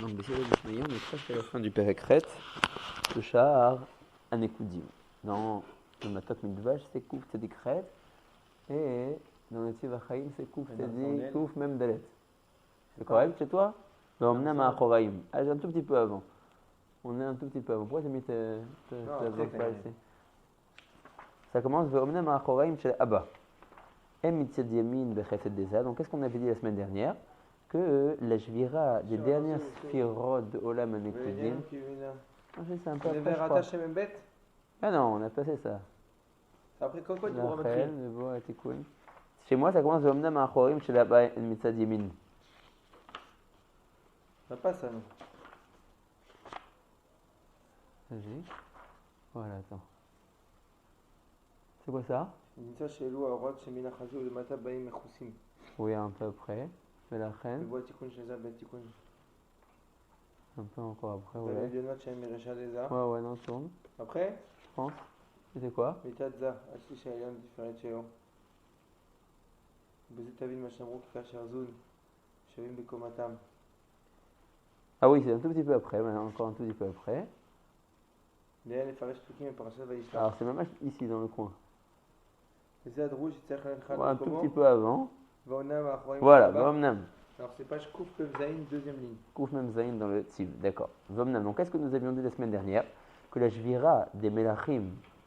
Donc, Bessira Bishmaïa, on est presque à la fin du Pérekret, le Shahar Anekudim. Dans le Matot Midvash, c'est Kouf Tzedikret, et dans le Tzivachaim, c'est Kouf Tzedik, Kouf Mem Dalet. C'est correct chez toi? Dans Omnam Achoraim. Ah, j'ai un tout petit peu avant. On est un tout petit peu avant. Pourquoi tu as mis ta bloc pas ici? Ça commence vers Omnam Achoraim chez Abba. Em Mitzad Yamin Bechesed Deza. Donc, qu'est-ce qu'on avait dit la semaine dernière? Que la Shvira des dernières sphirotes de Olam Anekudim. C'est un peu après, je crois. Ah non, on a passé ça. Après quoi tu pourras mettre. Chez moi, ça commence de Omnam Achorim chez Abba El Mitzad Yamin. Ça passe ça, non? Vas-y. Voilà, attends. C'est quoi ça? Oui, un peu après. Mais la reine. Un peu encore après, ouais. Ouais, non, tourne. Après? Je pense. C'était quoi? Ah oui, c'est un tout petit peu après, mais encore un tout petit peu après. Alors c'est même ici dans le coin. Ouais, un tout petit peu avant. Voilà, Vomnam. Alors c'est page Kouf Mem Zayin, deuxième ligne. Kouf Mem Zayin dans le Tziv, d'accord. Vomnam. Donc qu'est-ce que nous avions dit la semaine dernière? Que la Shvira des Melachim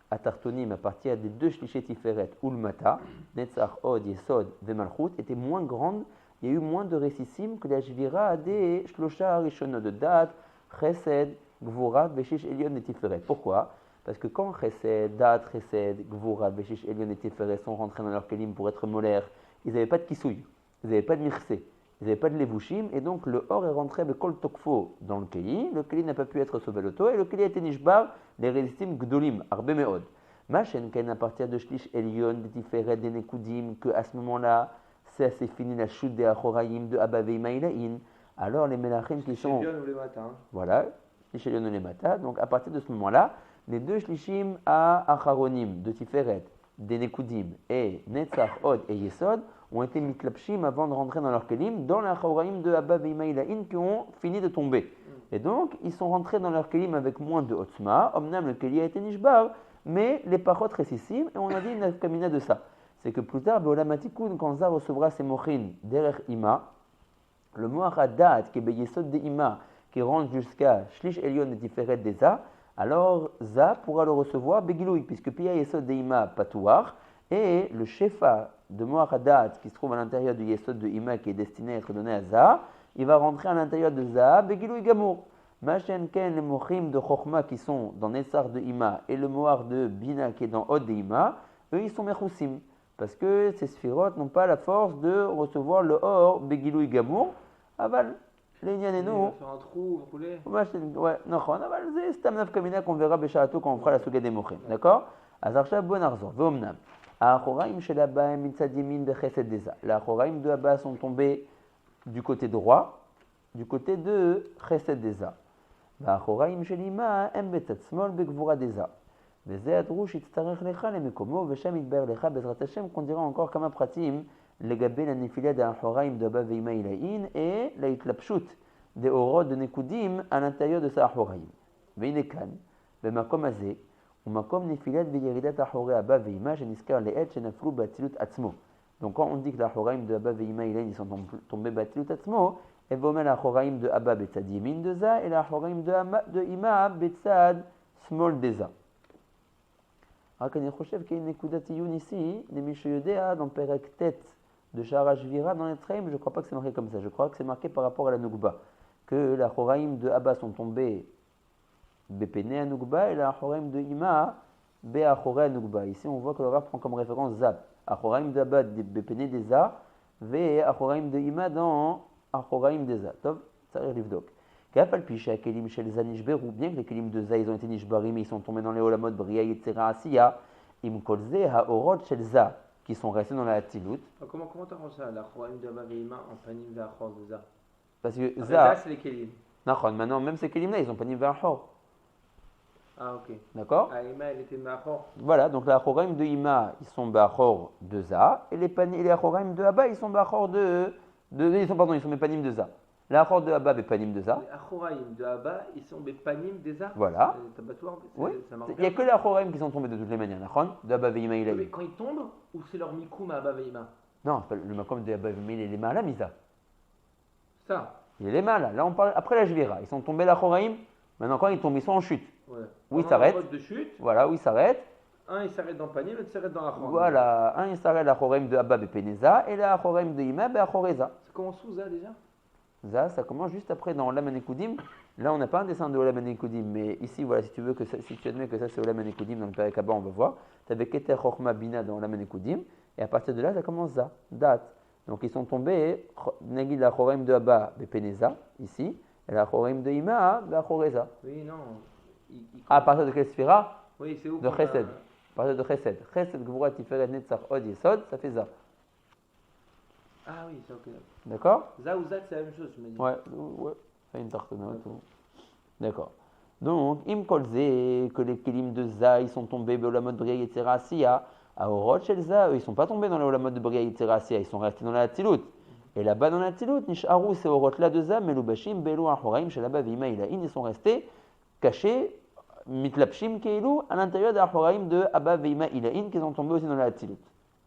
à Tartonim à partir des deux Shlichet Tiferet Ulmata, Netzach, Od, Yesod, Vemalchut était moins grande. Il y a eu moins de récissime que la Shvira des Shlosha Rishonot de Dat, Chesed, Gvura, Veshish, Elion et Tiferet. Pourquoi? Parce que quand Chesed, Dat, Chesed, Gvura, Veshish, Elion et Tiferet sont rentrés dans leur kelim pour être molaires, ils n'avaient pas de kisouille, ils n'avaient pas de mircé, ils n'avaient pas de levushim, et donc le or est rentré avec kol tokfo dans le keli n'a pas pu être sauvé l'auto, et le keli a été nishbar, les résistimes gdolim, arbe meod. Machen ken à partir de Shlish, Elion, de Tiferet, des Nekudim, qu'à ce moment-là, c'est fini la chute des Achoraïm de Abba Veimaïlaïn. Alors les Melachim qui sont. Voilà, les Shelion ou les Mata. Donc à partir de ce moment-là, les deux Shlishim à Acharonim de Tiferet, des Nekudim et Netzach, Od et Yesod ont été mitlapshim avant de rentrer dans leur kelim dans les Acharoraïm de Abba Veimaïlaïn qui ont fini de tomber. Et donc ils sont rentrés dans leur kelim avec moins de Otzma. Omnam le keli a été nishbar, mais les parot récissime, et on a dit une afkamina de ça. C'est que plus tard, Beolamatikoun, quand Za recevra ses mochin derrière Ima, le Moach Hadat, qui est Beyesod de Ima, qui rentre jusqu'à Shlish Elion et Tiferet de Za, alors Za pourra le recevoir Begiloui, puisque Pia Yesod de Ima Patouar, et le Shefa de Moach Hadat, qui se trouve à l'intérieur du Yesod de Ima, qui est destiné à être donné à Za, il va rentrer à l'intérieur de Za, Begiloui Gamour. Machen Ken, les mochim de Chochma qui sont dans Nessar de Ima, et le Moach de Bina qui est dans Od de Ima, eux ils sont Mechoussim. Parce que ces sphirotes n'ont pas la force de recevoir le or Begilou Gamour. Aval, les Nyaneno. Faire un trou, rouler. Ouais, non, Aval, c'est Stamnaf Kamina qu'on verra Bécharato quand on fera la Souga des Mochim. D'accord? Azarcha Bon Arzor, Vomnam. Achoraim chez l'Abba, Mitzadimin de Chesed Deza. Les Achoraim de Abba sont tombés du côté droit, du côté de Chesed Deza. Achoraim chez l'Ima, Mbetat Smol Begvura Deza. Qu'on dira encore comme un pratim, les gabé la nefila d'Achoraim de Abba Veimaïlaïn et la itlapshut des orod de Nekudim à l'intérieur de sa Achoraim. Veinekan, Bemakom Azé, ou Makom nefilat veyeridat Achoré Abba Veima, Jeniskar les et Jenaflou Batilut Atzmo. Donc quand on dit que l'Achoraim de Abba Veimaïlaïn ils sont tombés Batilut Atzmo, et vomel l'Achoraim de Abba Betzad Yemin de Za et l'Achoraim de Ima Betzad Smol de Za. רק אני חושב qu'il y a une נקודת עיון ici, למי שיודע, dans פרק ט' de Shara Shvira, dans les Traim, je ne crois pas que c'est marqué comme ça, je crois que c'est marqué par rapport à la Nukba, que la Choraim de Abba sont tombés Bepene à Nukba et la Choraim de Ima Be Achoré à Nukba. Ici on voit que le Rav prend comme référence Zab. Achoraim de Abba Bepene des Za, Ve Achoraim de Ima dans Achoraim des Za. Tov, ça arrive l'ivdok. Qu'appelle Picha Kelim Shel Zanishberu, bien que les Kelim de Za ils ont été nishbarim, ils sont tombés dans les Olamot Bria Yetzera Asiya, Im Kolze Haorot Shel Za, qui sont restés dans la Hatilut. Comment tu rends ça, la Choraim de Abba Veima en panim ve'achor de Za? Parce que Za, c'est les Kelim. Non, maintenant, même ces Kelim là, ils ont panim ve'achor. Ah, ok. D'accord? Ah, Ima, elle était ve'achor. Voilà, donc la Choraim de Ima, ils sont ve'achor de Za, et les Choraim de Abba, ils sont ve'achor ils sont mes panim de Za. La Achor de Abba Bepanim de Za. Les Achoraïm de Abba, ils sont Bepanim des arts. Voilà. Tabatoire, Oui. ça marche Il n'y a bien. que les Achoraim qui sont tombés de toutes les manières. Nachon, de Abba Veima Mais Ilaï. quand ils tombent, ou c'est leur mikoum à Abba Veima? Non, c'est pas le Makom de Abba Veima, il est les mains à la Misa. Ça. Il est les mains là. Là, on parle après la Jvira. Ils sont tombés la Achoraim. Maintenant, quand ils tombent, ils sont en chute. Ouais. Oui, Pendant s'arrête. la mode de chute, Voilà, où ils s'arrêtent. un il s'arrête dans le panier, l'autre s'arrête dans la ronde. Voilà, un il s'arrête la Achoraim de Abba Bepeneza et la Achoraim de Ima Beachoreza. Ça commence où ça déjà? Ça commence juste après dans Olam Anekudim. Là, on n'a pas un dessin de Olam Anekudim, mais ici, voilà, si tu veux que si tu admets que ça c'est Olam Anekudim dans le Perek Abba, on va voir. Tu avais Keter Chochma Bina dans Olam Anekudim, et à partir de là, ça commence ça, date. Donc ils sont tombés, Nagid la Choraim de Abba Bepeneza, ici, et la Choraim de Ima Beachoreza. Oui, non. À partir de quelle sphira? Oui, c'est où De Chesed. À partir de Chesed. Chesed, Gvura, Tiferet, Netzach, Od, Yesod, ça fait ça. Ah oui, c'est ok. D'accord? Ça ou Zat, c'est la même chose, je me dis. Ouais, c'est une tartenote. D'accord. Donc, im kolze, que les kelim de Za, ils sont tombés dans la mode Bria Yetzera Asiya, à Orot shel Za, eux, ils sont pas tombés dans la mode de Bria Yetzera Asiya, ils sont restés dans la Tzilut. Et là-bas, dans la Tzilut, Nisharu, c'est Orot là de Za, Melubashim, Belu, Ahoraim, Shalaba, Vima, Ilahin, ils sont restés cachés, Mitlapshim, Keilu, à l'intérieur des Ahoraim de Abba, Vima, Ilahin, qui sont tombés aussi dans la Tzilut.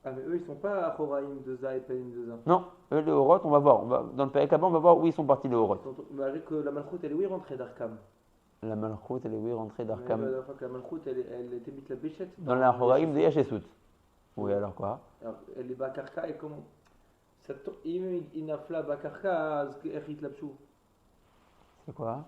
Ah, mais eux, ils sont pas Achoraïm de Za et Panim de Za. Non, eux, les Orot, on va voir. Dans le Perek Abba, on va voir où ils sont partis, les Orot. Malgré que la Malchout, elle est où rentrée d'Arkam? La Malchut, elle est où rentrée La d'Arkam? dernière fois que la Malchout, elle était mise la béchette. Dans la Horaïm de Yachesut. Oui, alors quoi? Alors, elle est Bakarka et comment? Il n'a pas Bakarka, Erit Lapchou. C'est quoi?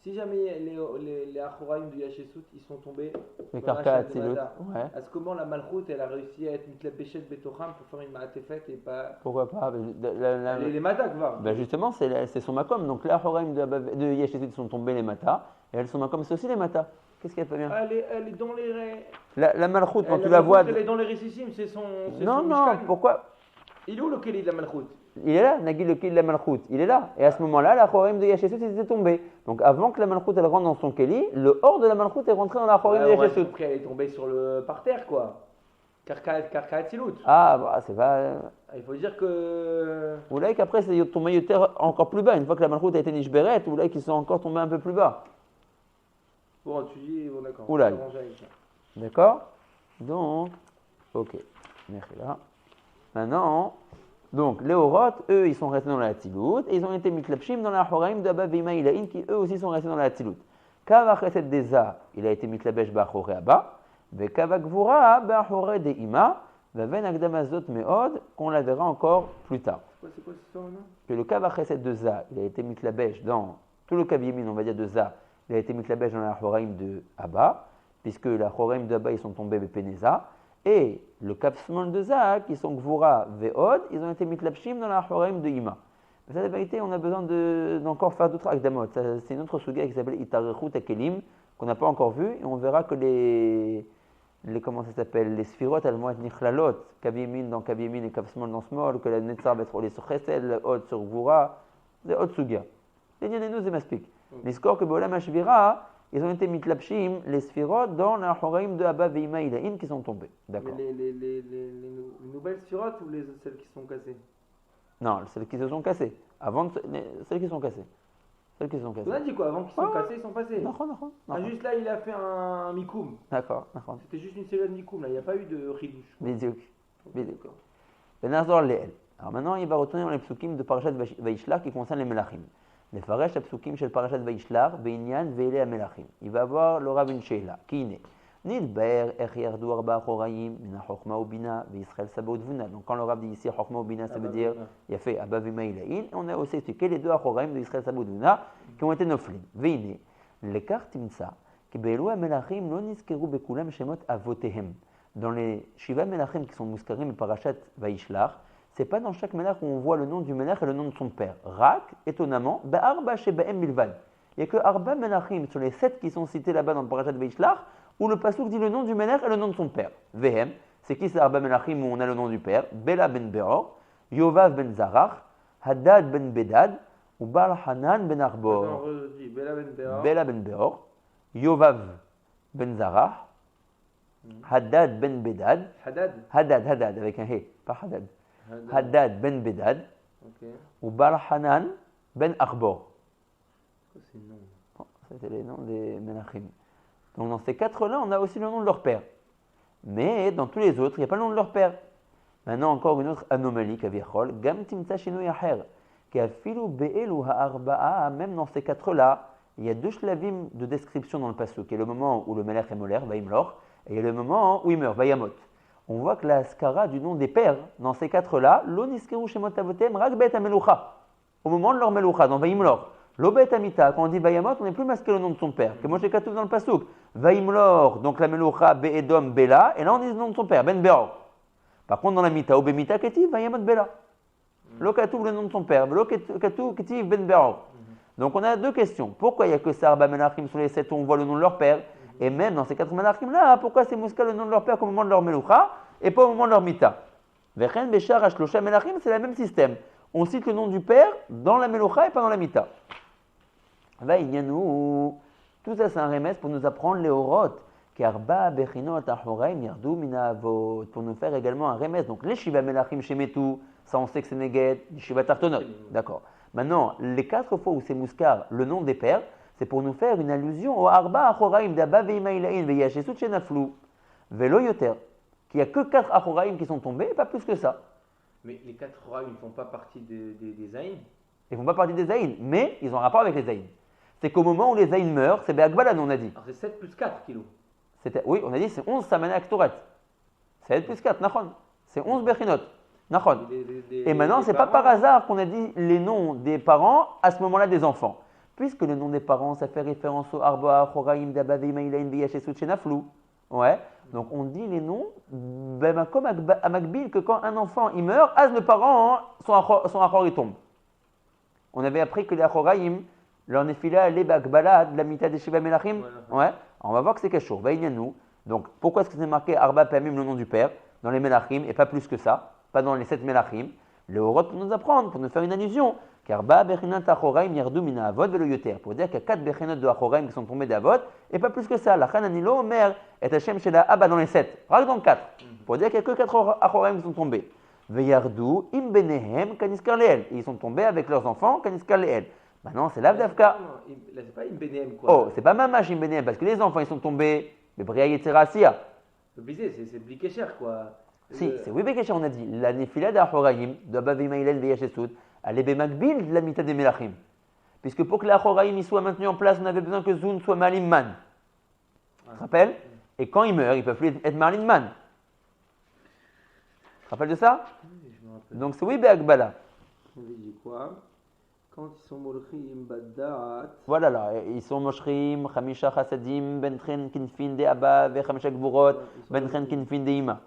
Si jamais les Achoraïm de Yachesut, ils sont tombés. Les dans Karka Rachat de Atzilut. Mada. Ouais. Est-ce comment la Malchout, elle a réussi à être mise la béchette Betocham pour faire une Maatefet et pas. Pourquoi pas? Les Madak, va. Ben justement, c'est son makom. Donc les Horaïm de Yachesut sont tombés les matas. Et elles sont makom, c'est aussi les matas. Qu'est-ce qu'elle fait bien? Elle est dans les. La Malchut, quand Elle, tu la vois. Elle est dans les récissime, c'est son. Non, son non, Mishkan. pourquoi? Il est où le Kéli de la Malchout? Il est là, Nagil le Keli de la Malchut. Il est là. Et à ce moment-là, la Horaïm de Yachesut, ils étaient tombés. Donc avant que la Malchut elle rentre dans son Keli, le hors de la Malchut est rentré dans la Horaïm de Yachesut. Après, elle est tombée sur le parterre, quoi. Karka Atzilut. Ah, bah, c'est pas. Il faut dire que. Ou là qu'après c'est tombé Yoter encore plus bas. Une fois que la Malchut a été Nishberet, ou là qu'ils sont encore tombés un peu plus bas. Bon, tu dis, bon, d'accord. Oula. on va arranger avec ça. D'accord? Donc, ok. Merci là. Maintenant, donc les Horot, eux, ils sont restés dans la Hatzilut et ils ont été mitlapshim dans la Horaïm d'Abba Vima Ilahin qui eux aussi sont restés dans la Hatzilut. Kava Chesed Deza, il a été mitlabesh Bachore Abba, Kava Gvura Bachore de Ima, Vaven Agdamazot Meod, qu'on la verra encore plus tard. C'est quoi cette histoire maintenant? Que le Kava Chesed de Za, il a été mitlabesh dans tout le Kav Yemin, on va dire de Za, il a été mitlabesh dans la Horaïm de Abba, puisque la Horaïm de Abba, ils sont tombés Bepeneza. Et le Kav Smol de Za, qui sont Gvura Veod, ils ont été mitlapshim dans la Horaïm de Ima. Mais ça, la vérité, on a besoin d'encore faire d'autres akdamot. C'est une autre suga qui s'appelle Itarechut Akelim, qu'on n'a pas encore vu, et on verra que les comment ça s'appelle, les Sphirot, elles vont être Nichlalot, Kav Yemin dans Kav Yemin et Kav Smol dans Smol, que la Netzar va être roulée sur Chesed, le Od sur Gvura, c'est Od suga. Les Nyanenu, c'est Maspik. Les scores que Bolam Hashvira, ils ont été mitlapshim, les Sphirot, dans la Horaïm de Abba Veima Ilahin qui sont tombés. D'accord. Mais les nouvelles sphirotes ou celles qui sont cassées? Non, celles qui se sont cassées. Celles qui sont cassées. Celles qui se sont On a cassées. dit quoi? Avant qu'ils sont cassés, ils sont passés. Non. Ah, juste là, il a fait un mikoum. D'accord. C'était juste une série de mikoum, là. Il n'y a pas eu de ridouche. Bidouk. D'accord. Benazor Leel. Alors maintenant, il va retourner dans les psukim de Parashat Vaishlach qui concernent les Melachim. Les Faresh, les psukim chez Parashat Vaishlach, Beinyan, Veile Melachim. Il va avoir le Rav une Sheila, qui est né. Nidber, Echierdu Arba Choraim, Mina Chochma Ubina, Veisrael Sabot Vuna. Donc quand le Rav dit ici Chochma Ubina, ça veut dire, il a fait Abba Vima Ilahin. On a aussi expliqué les deux Choraim de Israël Sabot Vuna qui ont été noflim. Veine, l'écart Timsa, qui Beilou Melachim, lo niskeru bekulam shemot avotehem. Dans les Shiva Melachim qui sont muskarim et Parashat Vaishlach, c'est pas dans chaque Melach où on voit le nom du Melach et le nom de son père. Rak, étonnamment, Ba'arba Shebaem Milvad. Il n'y a que Arba Melachim sur les 7 qui sont cités là-bas dans le Parashat Vaishlach où le Pasuk dit le nom du Melach et le nom de son père. Vehem, c'est qui c'est Arba Melachim où on a le nom du père? Bela ben Beor, Yovav ben Zarach, Haddad ben Bedad, ou Baal Hanan ben Arbor. Bela ben Beor, Yovav ben Zarach, Haddad ben Bedad. Haddad avec un he, pas Haddad. Haddad ben Bedad, ou Baal Hanan Ben Arbor. C'est non. Bon, c'était les noms des Melachim. Donc dans ces 4-là, on a aussi le nom de leur père. Mais dans tous les autres, il n'y a pas le nom de leur père. Maintenant, encore une autre anomalie, Kavichol. Gam timtsa shinu yaher. Qu'afilu be'elu ha'arba'a, même dans ces 4-là, il y a 2 shlavim de description dans le pasuk. Il y a le moment où le Melech est molaire, Vaimlor, et il y a le moment où il meurt, Vayamot. On voit que la skara du nom des pères, dans ces 4-là, lo niskeru shemot avotem rak bet hamelucha. Au moment de leur melucha, dans Vaimlor. Lo bet amita, quand on dit Vayamot, on n'est plus masqué le nom de son père. Que Moshe Katouf dans le pasuk. Vaimlor, donc la melucha, be'edom, bela, et là on dit le nom de son père, Ben Beor. Par contre, dans la mita, ou bemita ketiv, Vayamot bela. Lo Katouf, le nom de son père, lo Katouf, ketiv, Ben Beor. Donc on a 2 questions. Pourquoi il n'y a que ça, Arba Melachim sur les 7 où on voit le nom de leur père? Et même dans ces 4 Melachim là, pourquoi c'est Mouska le nom de leur père au moment de leur Melucha et pas au moment de leur Mita? Vechen Bechar Ashlosha Melachim, c'est le même système. On cite le nom du père dans la Melucha et pas dans la Mita. Vaïnianou. Tout ça c'est un remède pour nous apprendre les Horot. Karba Bechinot Ahoraim Yardu Mina Avot. Pour nous faire également un remède. Donc les Shiva Melachim Shemetu, ça on sait que c'est Neget, les Shiva Tartonot. D'accord. Maintenant, les 4 fois où c'est Mouskar, le nom des pères, c'est pour nous faire une allusion au Arba Achoraim d'Abba Veimaïlaïn Veyachesut Shenaflou Velo Yoter, qu'il n'y a que 4 Achoraim qui sont tombés, pas plus que ça. Mais les 4 rois, ils ne font pas partie des Zaïn. Ils ne font pas partie des Zaïn, mais ils ont un rapport avec les Zaïn. C'est qu'au moment où les Zaïn meurent, c'est Be'agbalan, on a dit. Alors c'est 7 plus 4 kilos. Oui, on a dit c'est 11 Samana Aktoret. 7 plus 4, Nachon. C'est 11 Bechinot. Nachon. Et maintenant, ce n'est pas par hasard qu'on a dit les noms des parents à ce moment-là des enfants. Puisque le nom des parents, ça fait référence au Arba, Choraim, Dabba, Veimaïlaïn, Veyachesut, Shenaflou. Ouais. Donc on dit les noms, ben, comme à Makbil, que quand un enfant il meurt, les parents, son Achor il tombe. On avait appris que les Achoraim, leur Nefila, les Bakbala, de la Mita des Shiva Melachim. Ouais. Alors, on va voir que c'est quelque chose. Vaïnianou. Donc pourquoi est-ce que c'est marqué Arba, Pamim, le nom du père, dans les Melachim, et pas plus que ça? Pas dans les 7 Melachim, le Horot pour nous apprendre, pour nous faire une allusion. Car Ba Bechinat Achoraim Yardu Mina Avot Velo Yoter. Pour dire qu'il y a 4 Bechinot de Achoraim qui sont tombés d'Avot, et pas plus que ça. La Chananilo Omer et Hashem Shela Abba dans les 7. Rac dans le 4. Pour dire qu'il n'y a que 4 Achoraim qui sont tombés. Veyardu Im Benehem Kaniskar Leel. Ils sont tombés avec leurs enfants Kaniskar Leel. Maintenant, c'est l'Avdavka. Là, c'est pas Im Benehem quoi. Oh, c'est pas Mamash Im Benehem, parce que les enfants ils sont tombés. Mais Bria Yetzera Asiya. C'est Blikécher quoi. Si, c'est oui, Bekesher, on a dit. La Nefila d'Achoraim, de Abba Veimaïlaïn Veyachesut, elle est Bemakbil de la Mita des Melachim. Puisque pour que l'Achoraim soit maintenu en place, on avait besoin que Zun soit Malim Man. Tu te rappelles? Et quand ils meurent, ils ne peuvent plus être Malim Man. Tu te rappelles de ça? Oui, je me rappelle. Donc c'est oui, Beakbala. On dit quoi? Quand ils sont Molchim Badat. Voilà là, ils sont Moshrim, Chamisha Chassadim, Bentren Kinfin de Abba, Vechamisha Gvurot, Bentren Kinfin de Ima.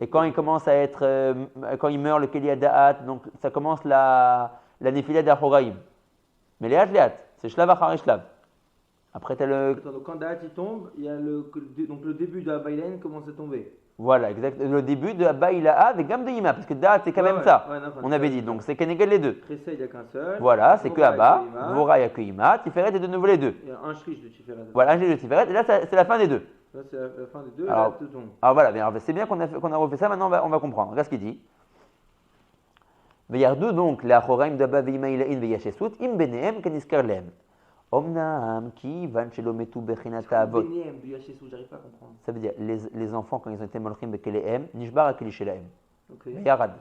Et quand il commence à être, quand il meurt le Keli Da'at, donc ça commence la Nefila d'Achoraim. Mais Léat, c'est Shlav Achar Shlav. Après, tu as le. Attends, donc quand Da'at il tombe, il y a donc le début de Abaïlaïn commence à tomber. Voilà, exact. Le début de Abba Ilaha avec Gam de Ima, parce que Da'at c'est quand même ça. Ouais, non, on avait dit, donc c'est Kenegel les deux. Tressé, il n'y a qu'un seul. Voilà, c'est que Abba, Vora, il n'y a que Ima, Tiferet et de nouveau les deux. Il y a un shrish de Tiferet. Voilà, un shrish de Tiferet, et là c'est la fin des deux. Là, c'est la fin des deux, alors, là, tout tombe. Alors voilà, mais c'est bien qu'on a refait ça, maintenant on va comprendre. Regarde ce qu'il dit. Veyardu donc, la Achoraim d'Abba Veimaïlaïn Veyachesut, im benehem kaniskar lehem. Omnam ki van shelo metu bechinata avot. Benehem, Veyachesut, j'arrive pas à comprendre. Ça veut dire, les enfants, quand ils ont été molchim bekelehem, nishbar akeli shelahem. Ok. Veyarad.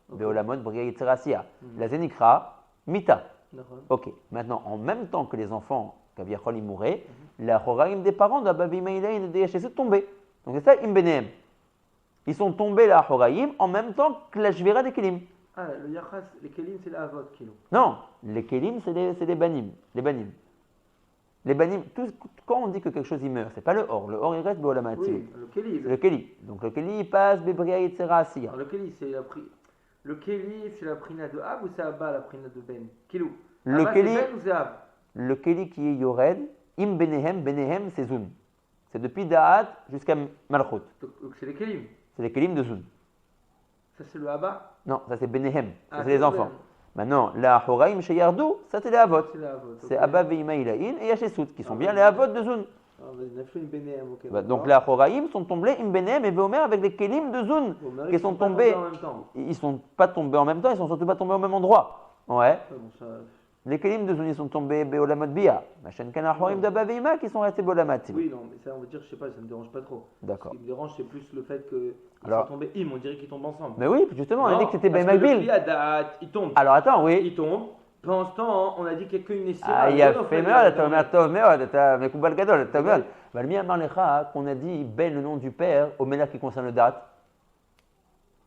Beolamot bria yitzera asiya. La zenikra, mita. Ok, maintenant, en même temps que les enfants, Kaviachol, ils mouraient, la Choraim des parents d'Abba Veimaïlaïn et de Yachesut tombaient. Donc c'est ça, Im Benehem. Ils sont tombés, la Choraim, en même temps que la Shvira des Kelim. Ah, le Yachas, les Kelim, c'est la Avot, Kilo. Non, les Kelim, c'est les Banim. Les Banim. Les Banim, quand on dit que quelque chose il meurt, c'est pas le Or. Le Or, il reste Beolamati. Oui, le Keli. C'est le Keli. Donc le Keli, il passe Bebria Yitzera Asiya. Le Keli, c'est la Le Keli, c'est la Prina de Ab ou c'est Abba, la Prina de Ben? Kilou. Le Keli. C'est Ben ou c'est Ab? Le Keli qui est Yored, Im Benehem, c'est Zun. C'est depuis Da'at jusqu'à Malchut. Donc c'est les Kelim. C'est les Kelim de Zun. Ça c'est le Abba? Non, ça c'est Benehem, ça c'est les c'est enfants. Ben. Maintenant, la Horaim chez Yardou, ça c'est les Avot. C'est la Avot. C'est Abba Veimaïlaïn et Yachesut, qui sont bien les Avot de Zun. Ah, vas-y, Nafshu im Benehem, ok. Donc la Horaim sont tombés Im Benehem et Veomer avec les Kelim de Zun, qui sont tombés. En même temps. Ils sont pas tombés en même temps, ils sont surtout pas tombés au même endroit. Ouais. Bon, ça... Les kelim de Zoun, ils sont tombés Beolamot Bia. Machin Kan Achorim de Abba Veima qui sont restés Beolamot Tilut. Oui, non, mais ça, on va dire, je sais pas, ça me dérange pas trop. D'accord. Ce qui me dérange, c'est plus le fait qu'ils Alors- sont tombés on dirait qu'ils tombent ensemble. Mais oui, justement, on a Non, dit que c'était parce Ben que le Magbil. pli à date, il tombe. Alors attends, oui. Il tombe. Pendant ce temps, on a dit quelqu'un est Ah, il y a fait meod, t'as omer tov meod, t'as mekubal gadol, t'as meod. Mais mi amar lecha qu'on a dit ben le nom du père au ménage qui concerne le date.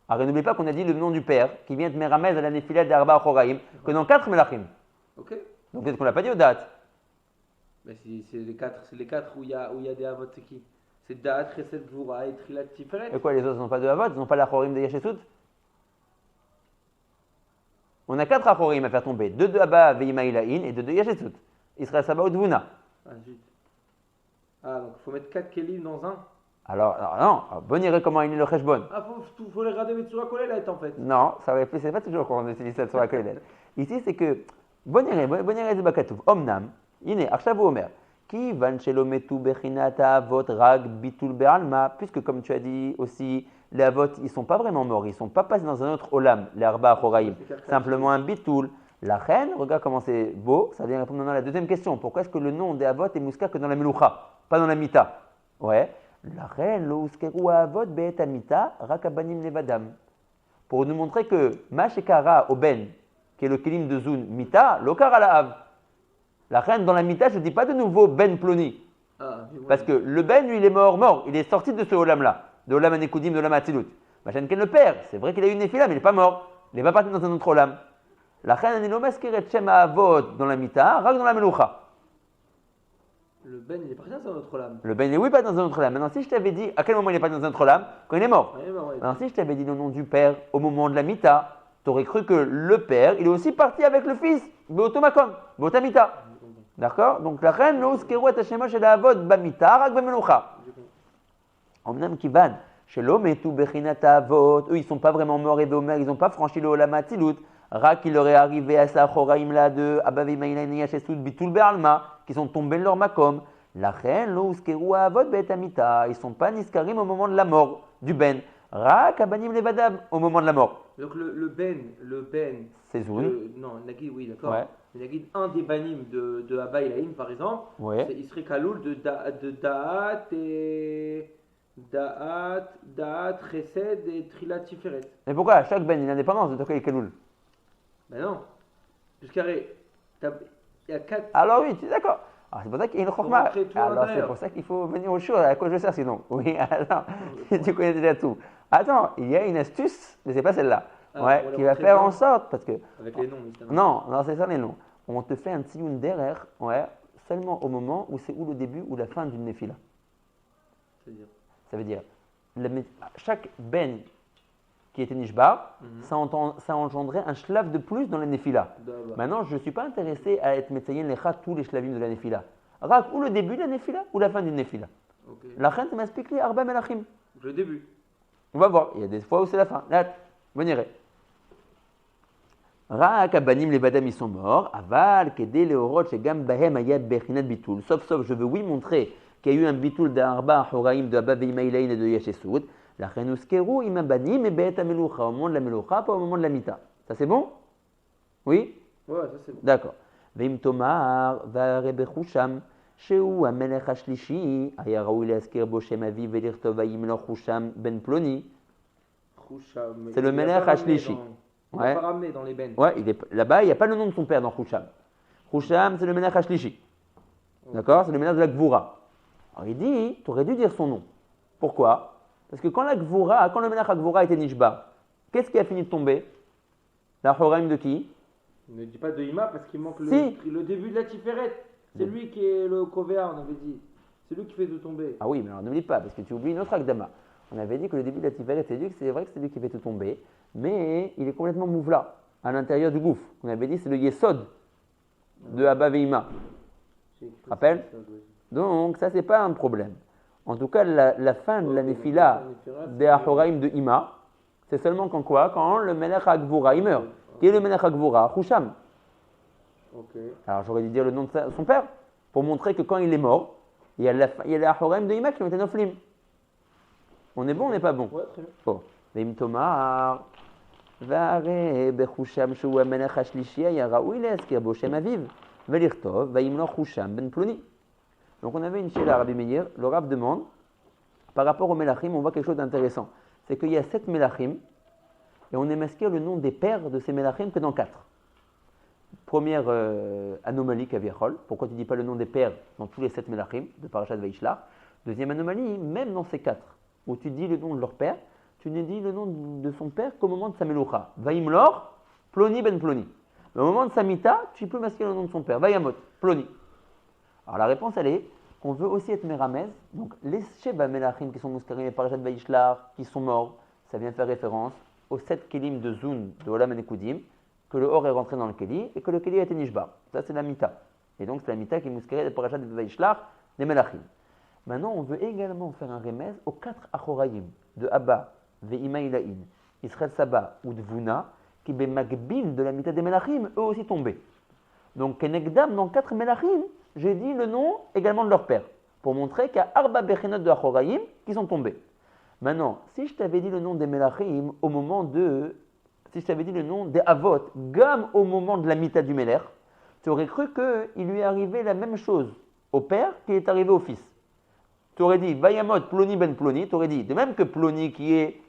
Alors n'oublie pas qu'on a dit le nom du père qui vient de Meramez à la Nefila d'Arba Achoraim, que dans 4 melachim. Ok. Donc peut-être qu'on l'a pas dit au date. Mais c'est les quatre où il y a des avot, c'est qui? C'est Da'at, Chesed, Gvura et Trilat Tiferet. Et quoi, les autres n'ont pas de Havot, ils n'ont pas l'Achorim de Yeshesut. On a 4 Achorim à faire tomber, 2 de Abba Veimaïlaïn et 2 de Yeshesut. Israël Saba ou Dvuna. Ah, zut. Ah, donc il faut mettre 4 kelim dans un. Alors non, bon irait comment il est le Cheshbon. Ah, faut les regarder Metsura Kolelet en fait. Non, ça va être, c'est pas toujours qu'on utilise ça sur la colonne. Ici, c'est que, bon irait de Bakatouf, Omnam, Iné, Arshavu Omer, qui van shelo metu bechinata avot rag bitul be'alma, puisque comme tu as dit aussi, les avot, ils sont pas vraiment morts, ils sont pas passés dans un autre olam, les arba achoraim, simplement un bitul. La reine, regarde comment c'est beau, ça vient répondre maintenant à la deuxième question. Pourquoi est-ce que le nom des avot est mouska que dans la meloucha, pas dans la mita? Ouais, la reine, lo uskeru avot be'et amita, rak abanim levadam. Pour nous montrer que Mashekara Oben, qui est le kelim de Zoun, Mita, Lokara la Hav. La reine dans la Mita, je ne dis pas de nouveau Ben Ploni. Ah, Parce que le Ben, lui, il est mort. Il est sorti de ce Olam-là, de Olam Anekudim, de Olam Atzilut. Machan Ken le père, c'est vrai qu'il a eu une Nefila, mais il n'est pas mort. Il n'est pas parti dans un autre Olam. La reine, elle est nomaskeret Shem Avot dans la Mita, Rak dans la Meloucha. Le Ben, il est parti dans un autre lame. Le Ben, il est oui, pas dans un autre Olam. Maintenant, si je t'avais dit, à quel moment il n'est pas dans un autre Olam? Quand il est mort. Ouais, bah, ouais. Alors si je t'avais dit le nom du père au moment de la mita, tu aurais cru que le père, il est aussi parti avec le fils, Beotomakom, Beotamita. D'accord? Donc la reine, l'os kerouet hashema shel avod bamita, rak bemelucha. Omnam kivan, shelo metu bechinata avot, eux ils sont pas vraiment morts et beomer, ils n'ont pas franchi le olam atzilut. Rak, il leur est arrivé à sa choraim là de abavi maïlaïn yachesut bitul be'alma, qui sont tombés de leur makom. La reine, l'os kerouet avot be'etamita, ils sont pas niskarim au moment de la mort du ben. Rak abanim levadam au moment de la mort. Donc le Ben, C'est Zoun. non, Nagid, oui, d'accord. Ouais. Nagid, un des banim de Abba Ilaïm, par exemple, Ouais. il serait Kaloul de Da'at et Da'at, Chesed et Trilat Tiferet. Mais pourquoi chaque ben il a l'indépendance de Toka et Keloul? Ben non. Puisqu'arrête, il y a 4. Alors oui, tu es d'accord. Alors c'est pour ça qu'il y a une chokma. rentrer tout à Alors c'est l'intérieur. pour ça qu'il faut venir au show, à quoi je sers sinon. Oui, attends, tu connais déjà tout. Attends, il y a une astuce, mais c'est pas celle-là. Ah, Ouais, pour les qui va rentrer faire dedans. en sorte, parce que Avec les noms, évidemment. non, c'est ça les noms. On te fait un tsioun derrière, ouais, seulement au moment où c'est ou le début ou la fin d'une nefila. C'est-à-dire. Ça veut dire, chaque ben qui était nishbar, ça engendrait un shlav de plus dans la nefila. D'Abba. Maintenant, je ne suis pas intéressé à être metzayen lecha tous les shlavim de la nefila. Rak ou le début de la nefila ou la fin d'une nefila. Ok. La reine m'explique les arba melachim. Le début. On va voir, il y a des fois où c'est la fin. Là, venez. Rak abanim les badam ils sont morts. Aval kede leorot shegam bahem ayad bechinat bitul. Sauf, je veux oui montrer qu'il y a eu un bitul d'arba horaim de Abba Veimaïlaïn et de Yeshesut. La reine uskeru im abanim et be'et amelucha. Au moment de la melucha, pas au moment de la mita. Ça c'est bon? Oui? Ouais, ça c'est bon. d'accord. ואם תאמר, והרי בחושם, שהוא המלך השלישי, היה ראוי להזכיר בו שם אביו ולכתוב וימלוך חושם בן פלוני. Choucham. C'est le Melech Hashlishi. Il Ouais. n'est pas ramené dans les bennes. Ouais, là-bas, il n'y a pas le nom de son père dans Choucham. Choucham, c'est le Melech Hashlishi. D'accord? C'est le Melech de la Gvura. Alors il dit, tu aurais dû dire son nom. Pourquoi? Parce que quand le Melech Gvura était Nishba, qu'est-ce qui a fini de tomber? La Horaim de qui? Ne dis pas de Ima parce qu'il manque Si. le début de la Tiferet. C'est lui qui est le Kovea, on avait dit. C'est lui qui fait tout tomber. Ah oui, mais alors n'oublie pas, parce que tu oublies une autre Akdama. On avait dit que le début de la Tiferet, c'est vrai que c'est lui qui fait tout tomber, mais il est complètement mouvla à l'intérieur du gouffre. On avait dit c'est le Yesod de Abba Veima. Rappelle? Donc ça, c'est pas un problème. En tout cas, la fin de la Nefila des Ahoraim de Ima, c'est seulement quand quoi? Quand le Melech HaGvura, il meurt. Qui est le Melech HaGvura? Husham. Ok. Alors j'aurais dû dire le nom de son père, pour montrer que quand il est mort, il y a les Ahoraim de Ima qui ont été Noflim. On est bon, on n'est pas bon? Ouais, très bien. Bon. Veim Tomar. והרי בחושם שהוא המלך השלישי היה ראוי להזכיר בו שם אביו, ולכתוב וימלוך חושם בן פלוני. Donc on avait une chez Rabbi Meir, le Rav demande, par rapport aux Melachim, on voit quelque chose d'intéressant. C'est qu'il y a 7 Melachim, et on n'émasquire le nom des pères de ces Melachim que dans 4. Première anomalie Kaviachol, pourquoi tu ne dis pas le nom des pères dans tous les 7 Melachim de Parashat Vaishlach. Deuxième anomalie, même dans ces 4, où tu dis le nom de leur père, tu ne dis le nom de son père qu'au moment de sa Meloucha. Vaimlor, Ploni ben Ploni. Mais au moment de sa Mita, tu peux masquer le nom de son père. Vayamot, Ploni. Alors la réponse, elle est qu'on veut aussi être Méramez. Donc les Sheba Melachim qui sont Mouskarim et Parashat Vaishlach, qui sont morts, ça vient faire référence aux 7 Kelim de Zun, de Olam Enekudim, que le Or est rentré dans le Keli et que le Keli a été Nishba. Ça, c'est la Mita. Et donc, c'est la Mita qui est Mouskarim et Parashat Vaishlach des Melachim. Maintenant, on veut également faire un remez aux 4 Achorayim de Abba, Ve'ima Ilaïn, Israël Saba ou Dvuna, qui Bemagbil de la Mita des Melachim, eux aussi tombés. Donc, Kenegdam, dans 4 Melachim, j'ai dit le nom également de leur père, pour montrer qu'il y a Arba Bechenot de Achorayim qui sont tombés. Maintenant, si je t'avais dit le nom des Melachim au moment de. Si je t'avais dit le nom des Avot, Gam au moment de la Mita du Meler, tu aurais cru qu'il lui est arrivé la même chose au père qu'il est arrivé au fils. Tu aurais dit Vayamot Ploni ben Ploni, tu aurais dit, de même que Ploni qui est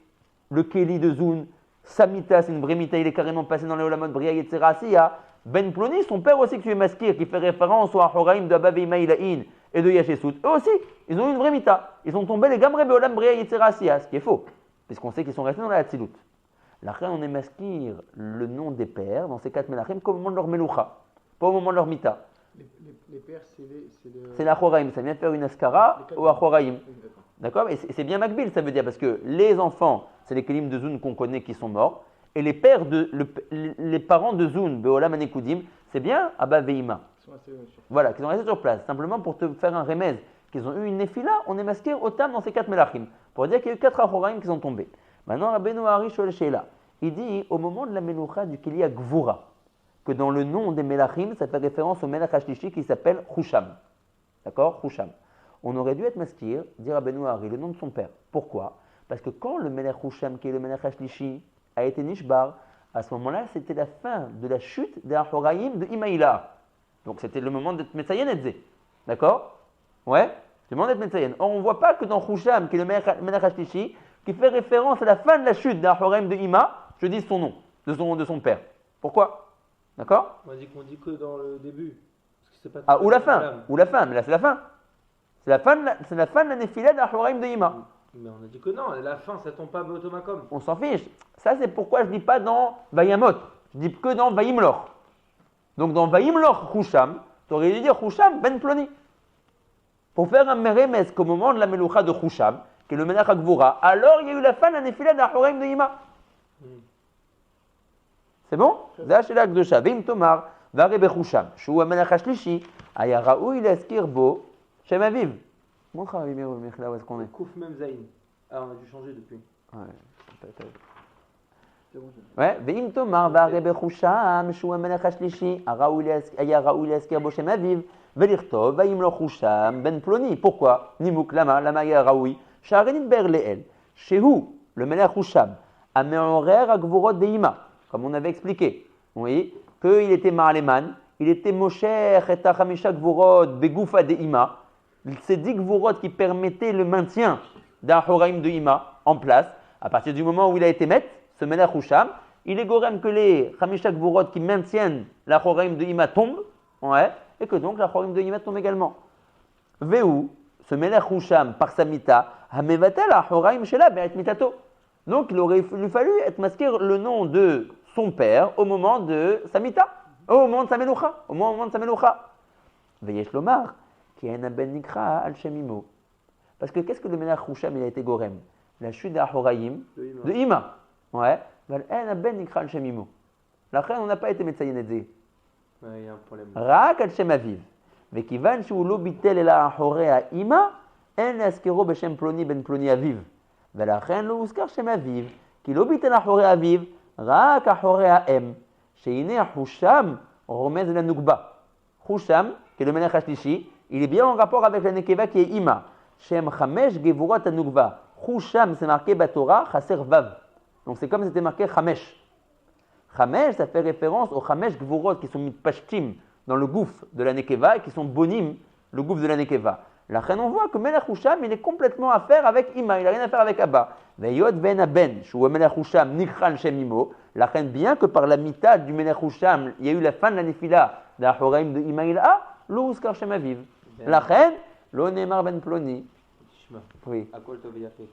le Keli de Zun, Samita, c'est une vraie Mita, il est carrément passé dans les Olamot Bria Yetzera Asiya, Ben Ploni, son père aussi que tu es masqué, qui fait référence au Ahoraim de Abba Ve'ima Ilaïn et de Yashesut, eux aussi, ils ont eu une vraie Mita. Ils sont tombés les Gamre Be'olam Bria Yetzera Asiya, ce qui est faux, puisqu'on sait qu'ils sont restés dans la Hatzilut. Là, on est masqué le nom des pères dans ces 4 Melachim qu'au moment de leur Meloucha, pas au moment de leur Mita. Les pères, C'est l'Achoraim, ça vient faire une askara au Achoraim. D'accord. Et c'est bien Makbil, ça veut dire, parce que les enfants, c'est les Kelim de Zun qu'on connaît qui sont morts, et les parents de Zun, Be'olam Anekudim, c'est bien Abba Ve'ima. Voilà, qui sont restés sur place. Simplement pour te faire un remède, qu'ils ont eu une Nefila, on est masqué au tam dans ces 4 Melachim, pour dire qu'il y a eu 4 Achoraim qui sont tombés. Maintenant, Rabbeinu Hari Shoel Sheila, il dit au moment de la Meloucha du Keli Gvura, que dans le nom des Melachim, ça fait référence au Melach Hashlishi qui s'appelle Husham. D'accord, Husham. On aurait dû être maskir, dire à Benu Hari, le nom de son père. Pourquoi? Parce que quand le Melech Husham, qui est le Melach Hashlishi, a été Nishbar, à ce moment-là, c'était la fin de la chute des Ahoraïm de Imaïla. Donc c'était le moment d'être Metzayen Edze. D'accord? Ouais? C'est le moment d'être Metzayen. Or, on ne voit pas que dans Husham, qui est le Melach Hashlishi, qui fait référence à la fin de la chute des Ahoraïm de Ima, je dis son nom, de son père. Pourquoi? D'accord? On dit que dans le début. Parce que c'est pas ou la fin, mais là c'est la fin. C'est la fin de la Nefila d'Ahoraim de Ima. Mais on a dit que non, la fin ça tombe pas automakom. On s'en fiche. Ça c'est pourquoi je ne dis pas dans Vayamot, je dis que dans Vayimlor. Donc dans Vayimlor Husham, tu aurais dû dire Husham ben Ploni. Pour faire un meremes qu'au moment de la Meloucha de Husham, qui est le Melach HaGvura, alors il y a eu la fin de la Nefila d'Ahoraim de Ima. C'est bon? זה השאלה הקדושה. ואם תאמר, והרי בחושם, שהוא המלך השלישי, היה ראוי להזכיר בו שם אביו. Mon travail, là où est-ce qu'on est? Kouf même Zayn. Ah, on a dû changer depuis. Ouais, ואם תאמר, והרי בחושם, שהוא המלך השלישי, היה ראוי להזכיר בו שם אביו, ולכתוב, וימלוך חושם בן פלוני. Pourquoi? נימוק, למה היה ראוי? שהרי נדבר לאל, שהוא, le מלך חושם, המעורר הגבורות דאימה. Comme on avait expliqué, oui, qu'il était Ma'aleman, il était Mosher et Hamisha Gvurot Begoufa de Ima, ces 10 Gvurot qui permettaient le maintien d'un Horaim de Ima en place, à partir du moment où il a été met, ce Melech Husham, il est gorem que les Hamisha Gvurot qui maintiennent la Horaim de Ima tombent, ouais, et que donc la Horaim de Ima tombe également. Veu, ce Melech Husham par sa mita, Hamevatel la Horaim Shela Be'et Mitato. Donc il aurait fallu être masqué le nom de son père au moment de sa mita, au moment de sa meloucha. Veyesh lomar, qui est un ben nikra al shemimo. Parce que qu'est-ce que le Melech Husham il a été gorem? La chute d'Ahoraïm de Ima. Ouais. Un ben nikra al shemimo. La reine, on n'a pas été metzayin et il y a un problème. Rak al shem aviv. Vekivan shu lo bitel ela ahorea Ima, en askero beshem ploni ben ploni aviv. ולכן לא הוזכר שם אביו, כי לא ביטל אחורי אביו, רק אחורי האם, שהנה חושם רומז לנוגבה. חושם, qui est le מלך השלישי, il est bien en rapport avec la nekeva qui est Ima, שהם 5 גבורות הנוגבה. חושם, c'est marqué בתורה, חסר וו. Donc c'est comme c'était marqué 5. Chamesh, ça fait référence aux Chamesh Gvurot qui sont mitpashtim dans le gouffre de la Nekeva et qui sont bonim, le gouffre de la Nekeva. La reine, on voit que Melech Husham, il est complètement à faire avec Ima, il n'a rien à faire avec Abba. Veyot ben Aben, Shou Melech Husham, Nichran Shem Imo. La reine, bien que par la mitad du Melech Husham, il y a eu la fin de la Nefila d'Ahoraim de Ima Il'a, lo Uskar Shem Aviv. La reine, lo Neymar ben Ploni. Shema. Oui. À quoi le fait.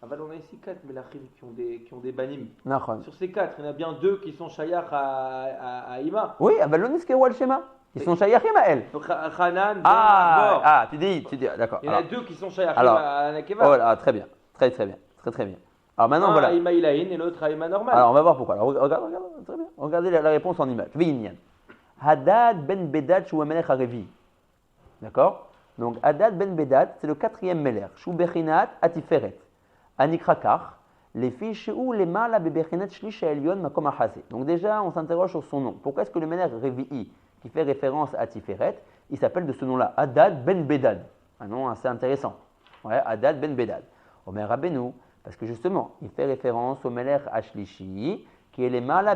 On a ici 4 Melachim qui ont des banim. Nachon. Sur ces 4, il y en a bien 2 qui sont Shayach à Ima. Oui, mais lo Niskeru al Shema. Ils sont Shayachim à elle. Hanan, Tu dis, d'accord. il y en a 2 qui sont Shayachim alors, à la Nekeva. Oh là, très bien. Très bien. Alors maintenant, Un voilà. à Ima Ilaïn et l'autre à Ima normal. Alors on va voir pourquoi. Alors regarde, très bien. Regardez la réponse en image. Ve'inyan. Hadad ben Bedad shu melech harevi. D'accord? Donc Hadad ben Bedad, c'est le 4e melech. Shu bechinat atiferet. Anikrakar. Les fiches ou les mala bebechinat shlish elyon makom achase. Donc déjà, on s'interroge sur son nom. Pourquoi est-ce que le melech revi'i, qui fait référence à Tiferet, il s'appelle de ce nom-là Hadad ben Bedad. Un nom assez intéressant. Ouais, Hadad ben Bedad. Omer Rabbeinu. Parce que justement, il fait référence au Melech Ashlishi, qui est les Mala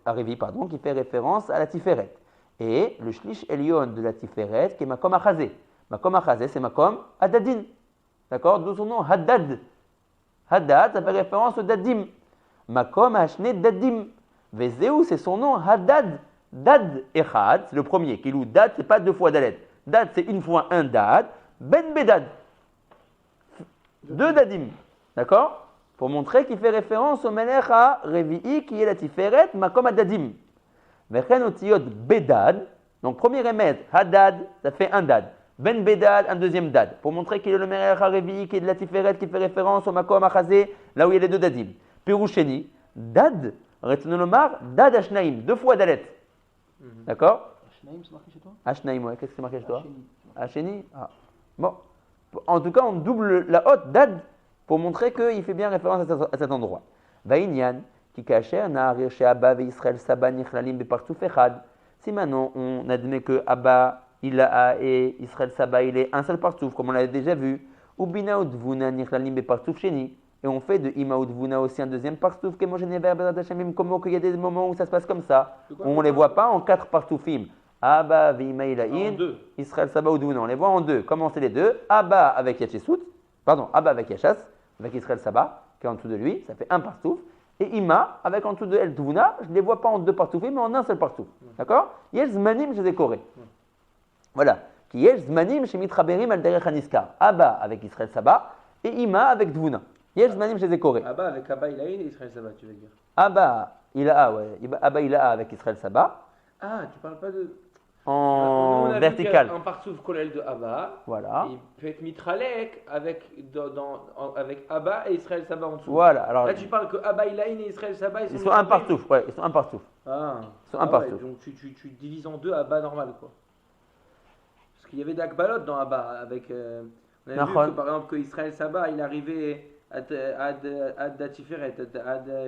Revi, pardon, qui fait référence à la Tiferet. Et le Shlish Elion de la Tiferet, qui est Makom Achazé. Makom Achazé, c'est Makom Hadadin. D'accord? D'où son nom, Haddad. Haddad, ça fait référence au Dadim. Makom Ashne Dadim. Vezeu, c'est son nom, Haddad. Dad Echad, c'est le premier. Kilou Dad, c'est pas 2 fois Dalet. Dad, c'est une fois un Dad. Ben Bedad. 2 Dadim. D'accord? Pour montrer qu'il fait référence au Melech Revi'i qui est la Tiferet, Makom Hadadim. Vechen otiyot Bedad, donc premier remède, Hadad, ça fait un Dad. Ben Bedad, un deuxième Dad. Pour montrer qu'il est le Melech Revi'i qui est de la Tiferet, qui fait référence au Makom Achazé, là où il y a les 2 Dadim. Piroucheni, Dad, Retzonolomar, Dad Ashnaim, 2 fois Dalet. D'accord? Ashnaim, c'est marqué chez toi? Ashnaim, ouais, qu'est-ce que c'est marqué chez toi? Asheni. Ah. Bon. En tout cas, on double la haute, Dad, pour montrer qu'il fait bien référence à cet endroit. Vaïnyan, qui kacher, na'arir chez Abba ve Israël Saba nichlalim bepartouf echad. Si maintenant on admet que Abba, Ila'a et Israël Saba, il est un seul partouf, comme on l'avait déjà vu, ou Bina ou Dvuna nichlalim bepartouf sheni, et on fait de Ima ou Dvuna aussi un deuxième partouf, comme qu'il y a des moments où ça se passe comme ça, où on ne les voit pas en 4 partoufim. Abba ve Ima Ila'in, Israël Saba ou Dvuna, on les voit en 2. Comment c'est les 2? Abba avec Yachesut, Abba avec Yachas, avec Israël Saba, qui est en dessous de lui, ça fait un partouf. Et Ima, avec en dessous de El Dvuna, je ne les vois pas en 2 partoufim, mais en un seul partouf. D'accord? Yesh Zmanim chez Koré. Voilà. Qui Yesh Zmanim chez Mitraberim al Derech Haniskar. Abba avec Israël Saba et Ima avec Dvuna. Yesh Zmanim chez Koré. Abba avec Abba Ilaïn et Israël Saba, tu veux dire? Abba Ila'a, ouais. Abba Ila'a avec Israël Saba. Ah, tu parles pas de. En vertical. Un partouf collèle de Abba. Voilà. Il peut être mitralek avec Abba et Israël Saba en dessous. Voilà. Alors, là, tu parles que Abba Ilaïn et Israël Saba, ils sont un partouf. Ouais, ils sont un partouf. Ah. Ils sont un partouf. Ouais, donc tu divises en 2 Abba normal, quoi. Parce qu'il y avait d'Akbalot dans Abba. Avec, on a vu que, par exemple, que Israël Saba, il arrivait à Datiferet.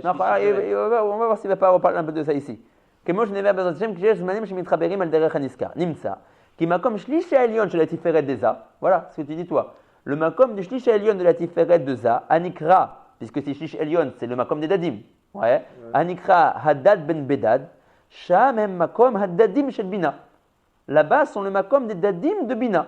On va voir s'il ne va pas reparler un peu de ça ici. כמו שנביא בעזרת השם, כשיש זמנים שמתחברים על דרך הנזכר. נמצא, כי מקום שליש העליון של התפארת דזה, voilà, ce que tu dis toi, le makom du shlish העליון de la tiferet de za, anikra, puisque c'est shlish העליון, c'est le makom des dadim, ouais, anikra hadad ben bedad, sham hem makom hadadim shel bina. Là-bas sont le makom des dadim de bina.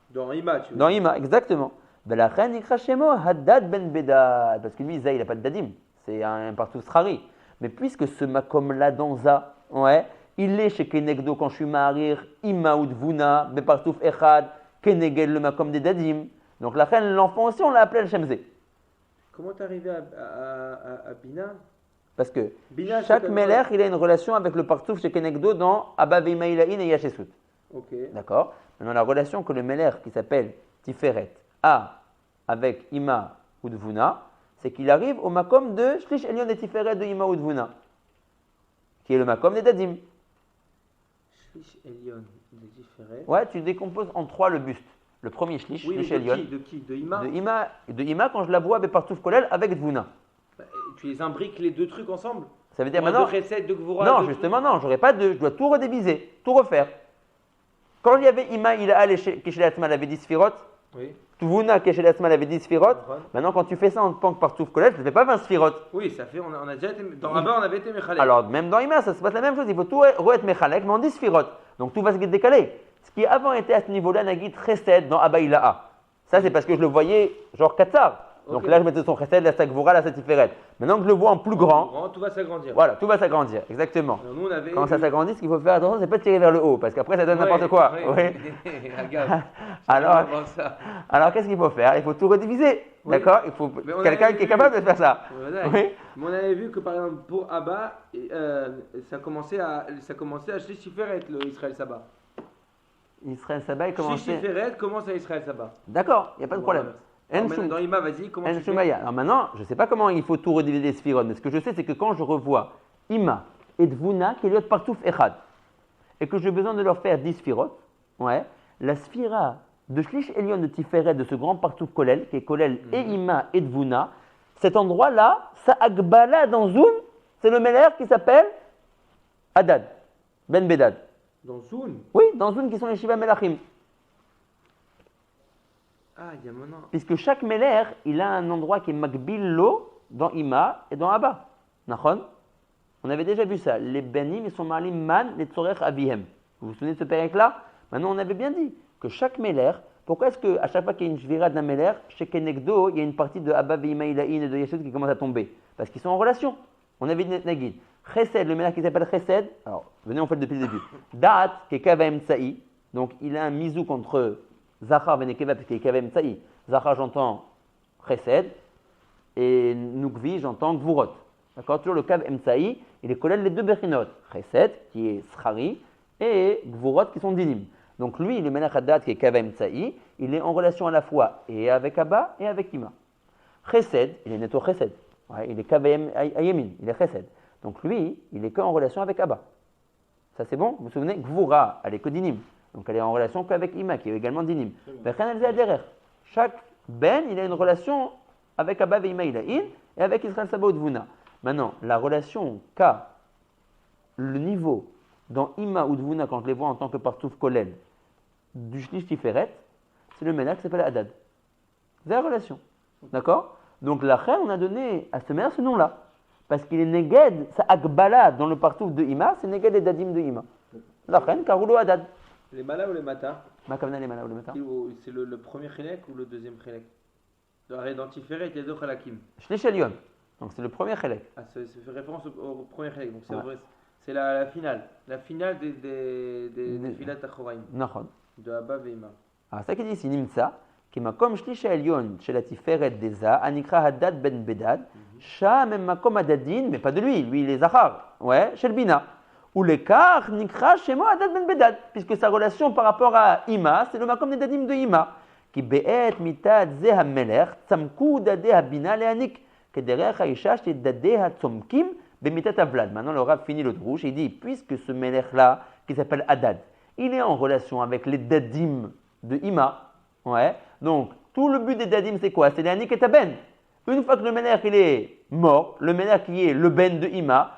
Dans Ima, tu veux. Dans Ima, exactement. ולכן נקרא שמו hadad ben bedad, parce que lui, za, il n'a pas de dadim, c'est un partout strari. Mais puisque ce makom-là dans za, ouais, il est chez Kenegdo quand je suis marir, Ima ou Dvuna, Bepartouf Echad, Kenegel le makom des Dadim. Donc la reine, l'enfant aussi, on l'a appelé Al-Shemze. Comment t'es arrivé à Bina? Parce que Bina, chaque Melech, il a une relation avec le Partouf chez Kenegdo dans Abba Veimaïlaïn et Yachesut. Ok. D'accord? Maintenant, la relation que le Melech qui s'appelle Tiferet a avec Ima ou Dvuna, c'est qu'il arrive au makom de Shlish Elion et Tiferet de Ima ou Dvuna, qui est le makom des Dadim. Shlish Elion de Tiferet. Ouais, tu décomposes en 3 le buste. Le premier Shlish, oui, Shlish de Elion. De qui? De Ima? De Ima quand je la vois Bepartouf Kolel avec Dvuna. Bah, tu les imbriques les 2 trucs ensemble? Ça veut dire maintenant. maintenant. De recette, de Gvura. Non, justement, non, j'aurais pas de. Je dois tout redéviser, tout refaire. Quand il y avait Ima, il a allé chez Atma, elle avait 10 Sphirot. Oui. Tvuna Keshelasma, elle avait 10 sphirot. Maintenant, quand tu fais ça en tant que partouf collège, tu ne fais pas 20 sphirot. Oui, ça fait, on a déjà été, dans Abba, on avait été Mechalek. Alors, même dans Ima, ça se passe la même chose. Il faut tout re-être Mechalek, mais en 10 sphirot. Donc, tout va se décaler. Ce qui avant était à ce niveau-là, Nagit Chesed dans Abba Ilaha. Ça, c'est parce que je le voyais genre Katsar. Donc là, je mettais son Chesed, la Sagvura, la Satiferet. Maintenant que je le vois en plus grand, tout va s'agrandir. Voilà, tout va s'agrandir, exactement. Alors, nous, on avait quand ça s'agrandit, ce qu'il faut faire attention, c'est pas de tirer vers le haut, parce qu'après, ça donne n'importe quoi. Alors, qu'est-ce qu'il faut faire? Il faut tout rediviser. D'accord? Il faut quelqu'un qui est capable de faire ça. Mais on avait vu que par exemple, pour Abba, ça commençait à Shishiferet, le Israël Sabah. Israël Sabah, il commençait. Shishiferet commence à Israël Sabah. D'accord, il n'y a pas de problème. Dans Ima, vas-y, comment tu fais? Alors maintenant, je ne sais pas comment il faut tout rediviser les sphirot, mais ce que je sais, c'est que quand je revois Ima et Dvuna, qui est l'autre partouf Echad, et que j'ai besoin de leur faire 10 sphirot, ouais, la sphira de Shlish Elion de Tiferet, de ce grand partouf Kolel, qui est Kolel et Ima et Dvuna, cet endroit-là, ça Agbala dans Zoun, c'est le Meler qui s'appelle Hadad, Ben Bedad. Dans Zoun? Oui, dans Zoun qui sont les Shiva Melachim. Ah, il y a maintenant. Puisque chaque Meler, il a un endroit qui est Magbil Lo dans Ima et dans Abba. Nachon? On avait déjà vu ça. Les Benim, ils sont Marlim Man, les Tzorech Avihem. Vous vous souvenez de ce péricle-là? Maintenant, on avait bien dit que chaque Meler, pourquoi est-ce qu'à chaque fois qu'il y a une Shvira d'un Meler, chez Kenegdo, il y a une partie de Abba, Veima, Ilaïn et de Yeshud qui commence à tomber? Parce qu'ils sont en relation. On avait dit Nagid. Chesed, le Meler qui s'appelle Chesed, alors venez, on fait depuis le début. Da'at, qui est Kavaem Tsaï, donc il a un misou contre Zachar Venekeva, parce qu'il est Kavem Tsaï. Zachar, j'entends Chesed, et Nukvi, j'entends Gvurot. D'accord? Toujours le Kavem Tsaï, il est collé les deux Bechinot. Chesed, qui est Srari, et Gvurot, qui sont Dinim. Donc lui, le Melech Haddad, qui est Kavem Tsaï, il est en relation à la fois et avec Abba et avec Ima. Chesed, il est Neto Chesed. Ouais, il est Kavem Ayemin, il est Chesed. Donc lui, il est qu'en relation avec Abba. Ça c'est bon? Vous vous souvenez? Gvura, elle est que Dinim. Donc elle est en relation qu'avec Ima, qui est également Dinim. Chaque Ben, il a une relation avec Abba et Ima Ilaïn et avec Israël Saba ou Dvuna. Maintenant, la relation qu'a le niveau dans Ima ou Dvuna, quand je les vois en tant que partouf Kolel, du Shlish Tiferet, c'est le Ménach qui s'appelle Hadad. C'est la relation. D'accord? Donc la reine, on a donné à ce Ménach ce nom-là. Parce qu'il est Neged, ça Akbala dans le partouf de Ima, c'est Neged et Dadim de Ima. La reine, Karoulo Hadad. Les Mala ou les Mata? Makavna les Mala ou les Mata? C'est le premier Chilek ou le deuxième Chilek? Dans Tiferet, il y a deux Chalakim. Shlish Elion. Donc c'est le premier Chilek. Ah, ça fait référence au premier Chilek. Donc c'est vrai. C'est la finale. La finale des Filat Achoraim. De Abba Veima. Alors ça qui dit ici, Nimtsa, qui makom Shlish Elion, chez la Tiferet Deza, Anikra Haddad Ben Bedad, Shah même makom Hadadin, mais pas de lui, lui il est Zachar. Ouais, chez le Bina. Ou l'écart nikra shemo Hadad Ben Bedad, puisque sa relation par rapport à Ima, c'est le makom Nedadim de Ima, qui be'et mitad ze ha-meler, tzamku dade ha-bina le'anik, kederech ha-isha dade ha-tzomkim be'mitat avlad. Maintenant le Rav finit le drouche et il dit, puisque ce meler-là, qui s'appelle Hadad, il est en relation avec les dadim de Ima, ouais, donc tout le but des dadim c'est quoi? C'est le'anik et taben. Une fois que le meler il est mort, le meler qui est le ben de Ima,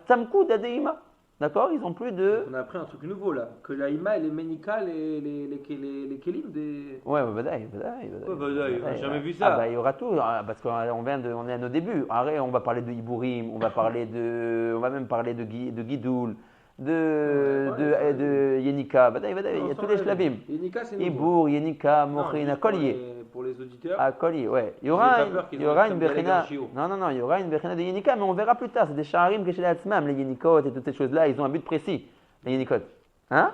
tzamku dade Ima. D'accord? Ils ont plus de. On a appris un truc nouveau là, que la Ima et les Menika, les Kelim des. Ouais, Badaï, on n'a jamais vu ça. Ah bah il y aura tout, parce qu'on est à nos débuts. Après, on va parler de Iburim, on va même parler de Gidoul, de Yenika, Badaï, il y a tous les shlavim. Yenika, c'est nouveau. Ibour, Yenika, Mochin, à Collier. Pour les auditeurs. À Collier, ouais. Il y aura une Bechina. Non, il y aura une Bechina de Yenika, mais on verra plus tard. C'est des Shaharim que chez les Hatzmam, les Yenikot et toutes ces choses-là, ils ont un but précis, les Yenikot. Hein?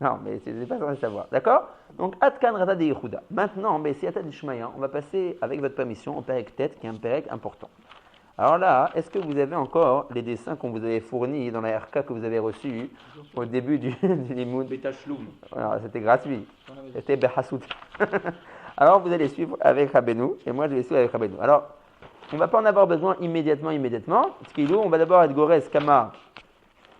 Non, mais c'est pas censé savoir. D'accord? Donc, Atkan Rata de Yehuda. Maintenant, si Atad Ishmaïa, on va passer, avec votre permission, au Perek Tête, qui est un Perek important. Alors là, est-ce que vous avez encore les dessins qu'on vous avait fournis dans la RK que vous avez reçu au début du Limoud? Alors, c'était gratuit. C'était Behassout. Alors, vous allez suivre avec Rabbeinu, et moi, je vais suivre avec Rabbeinu. Alors, on ne va pas en avoir besoin immédiatement. Parce qu'il on va d'abord être Gores Kama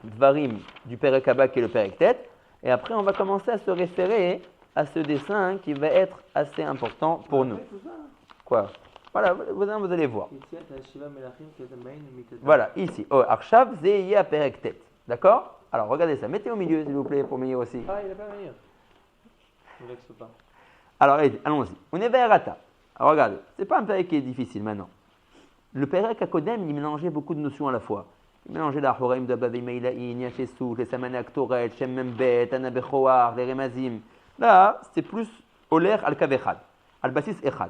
Dvarim du Perek Abba, qui est le Perek Tête, et après, on va commencer à se référer à ce dessin qui va être assez important pour nous. Quoi? Voilà, vous allez voir. Voilà, ici. Oh, Arshav Zeya Perek Tet. D'accord? Alors, regardez ça. Mettez au milieu, s'il vous plaît, pour meilleur aussi. Ah, il n'est pas meilleur. Ne vexe pas. Alors, allons-y. On est vers Rata. Alors, regardez, c'est pas un pérec qui est difficile maintenant. Le pérec à Kodem, il mélangeait beaucoup de notions à la fois. Il mélangeait la Horaim de Bavimeïlaïn, Yachesou, les Samané Aktoret, Shem Membet, Anabechoar, les Remazim. Là, c'est plus Oler al-Kavechad, al-Basis Echad.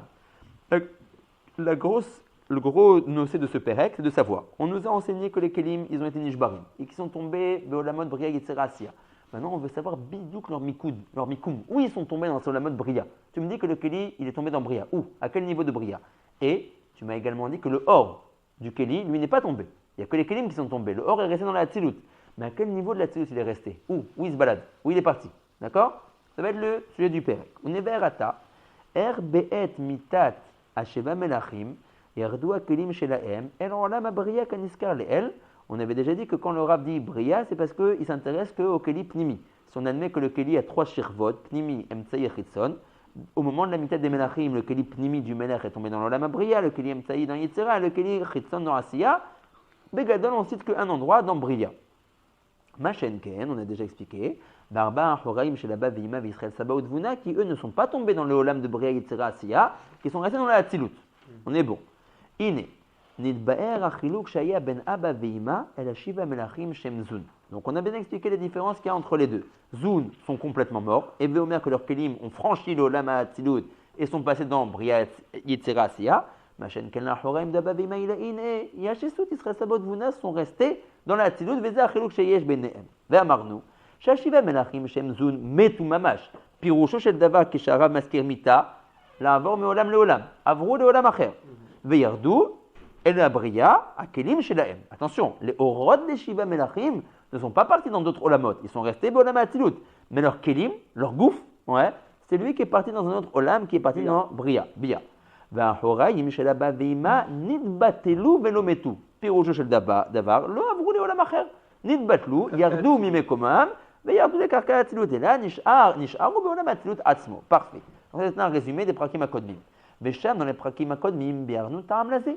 Le gros nocé de ce pérec, c'est de savoir. On nous a enseigné que les Kelim, ils ont été Nishbarim et qu'ils sont tombés de la mode Bria Yitzharasia. Maintenant, on veut savoir bidouk leur mikoum. Où ils sont tombés dans la mode Bria. Tu me dis que le Keli, il est tombé dans Bria. Où? À quel niveau de Bria? Et tu m'as également dit que le or du Keli, lui, n'est pas tombé. Il n'y a que les Kelim qui sont tombés. Le or est resté dans la Hatzilut. Mais à quel niveau de la Hatzilut il est resté? Où il se balade? Où il est parti? D'accord? Ça va être le sujet du pérec. On est vers Ata. Be'et mitat asheva melachim. Yerdua kelim shelahem. El olam abria kaniskar le'el. On avait déjà dit que quand le Rav dit Bria, c'est parce qu'il s'intéresse qu'au Keli Pnimi. Si on admet que le Keli a 3 shirvot, Pnimi, Emtsaï et Chitzon, au moment de la mitad des Melachim, le Keli Pnimi du Melech est tombé dans l'Olam Bria, le Keli Emtsaï dans Yitzhara, le Keli Chitzon dans Asiya, Begadol, on cite qu'un endroit dans Bria. Machenken, on a déjà expliqué, Barba, Horaim, Shelaba, Veima, Israël, Sabaout, Vuna, qui eux ne sont pas tombés dans le Olam de Bria, Yitzhara, Asiya, qui sont restés dans la Hatzilut. On est bon. Iné. Donc on a bien expliqué les différences qu'il y a entre les deux. Zun sont complètement morts, et Veomer que leurs kelim ont franchi le Olam HaAtzilut et sont passés dans Bria Yitzhara Asiya. Machen Kelna Horaim Daba Veima Ilain et Yachesut Israël Sabot Vuna sont restés dans la Hatzilut Veza Achiluk Sheyesh Benehem. Ve'amarnu Shashiva Melachim Shem Zun Metu Mamash Pirusho Shel Davar Kishara Maskir Mita La'avor Me'olam Le'olam Avru Le'olam Acher Ve'yardu et la Bria, à Kelim Shelahem. Attention, les Orod des Shiva Melachim ne sont pas partis dans d'autres Olamot. Ils sont restés Olam Atzilut. Mais leur Kelim, leur gouffre, ouais, c'est lui qui est parti dans un autre Olam, qui est parti dans Bria. Bia. Va'achoraim Shelaba Veima Nidbatelu Velometu. Pirojo Shel Davar, Lo Avru le Olam Acher. Nidbatlu, Yardu Mimekomam, Yardu le Karka Atzilut. Et là, Nisharu Beolam Atzilut Atzmo. Parfait. Donc, c'est un résumé des Prakim HaKodmim. Vesham, dans les Prakim HaKodmim, Biarnu Ta'am Lazé.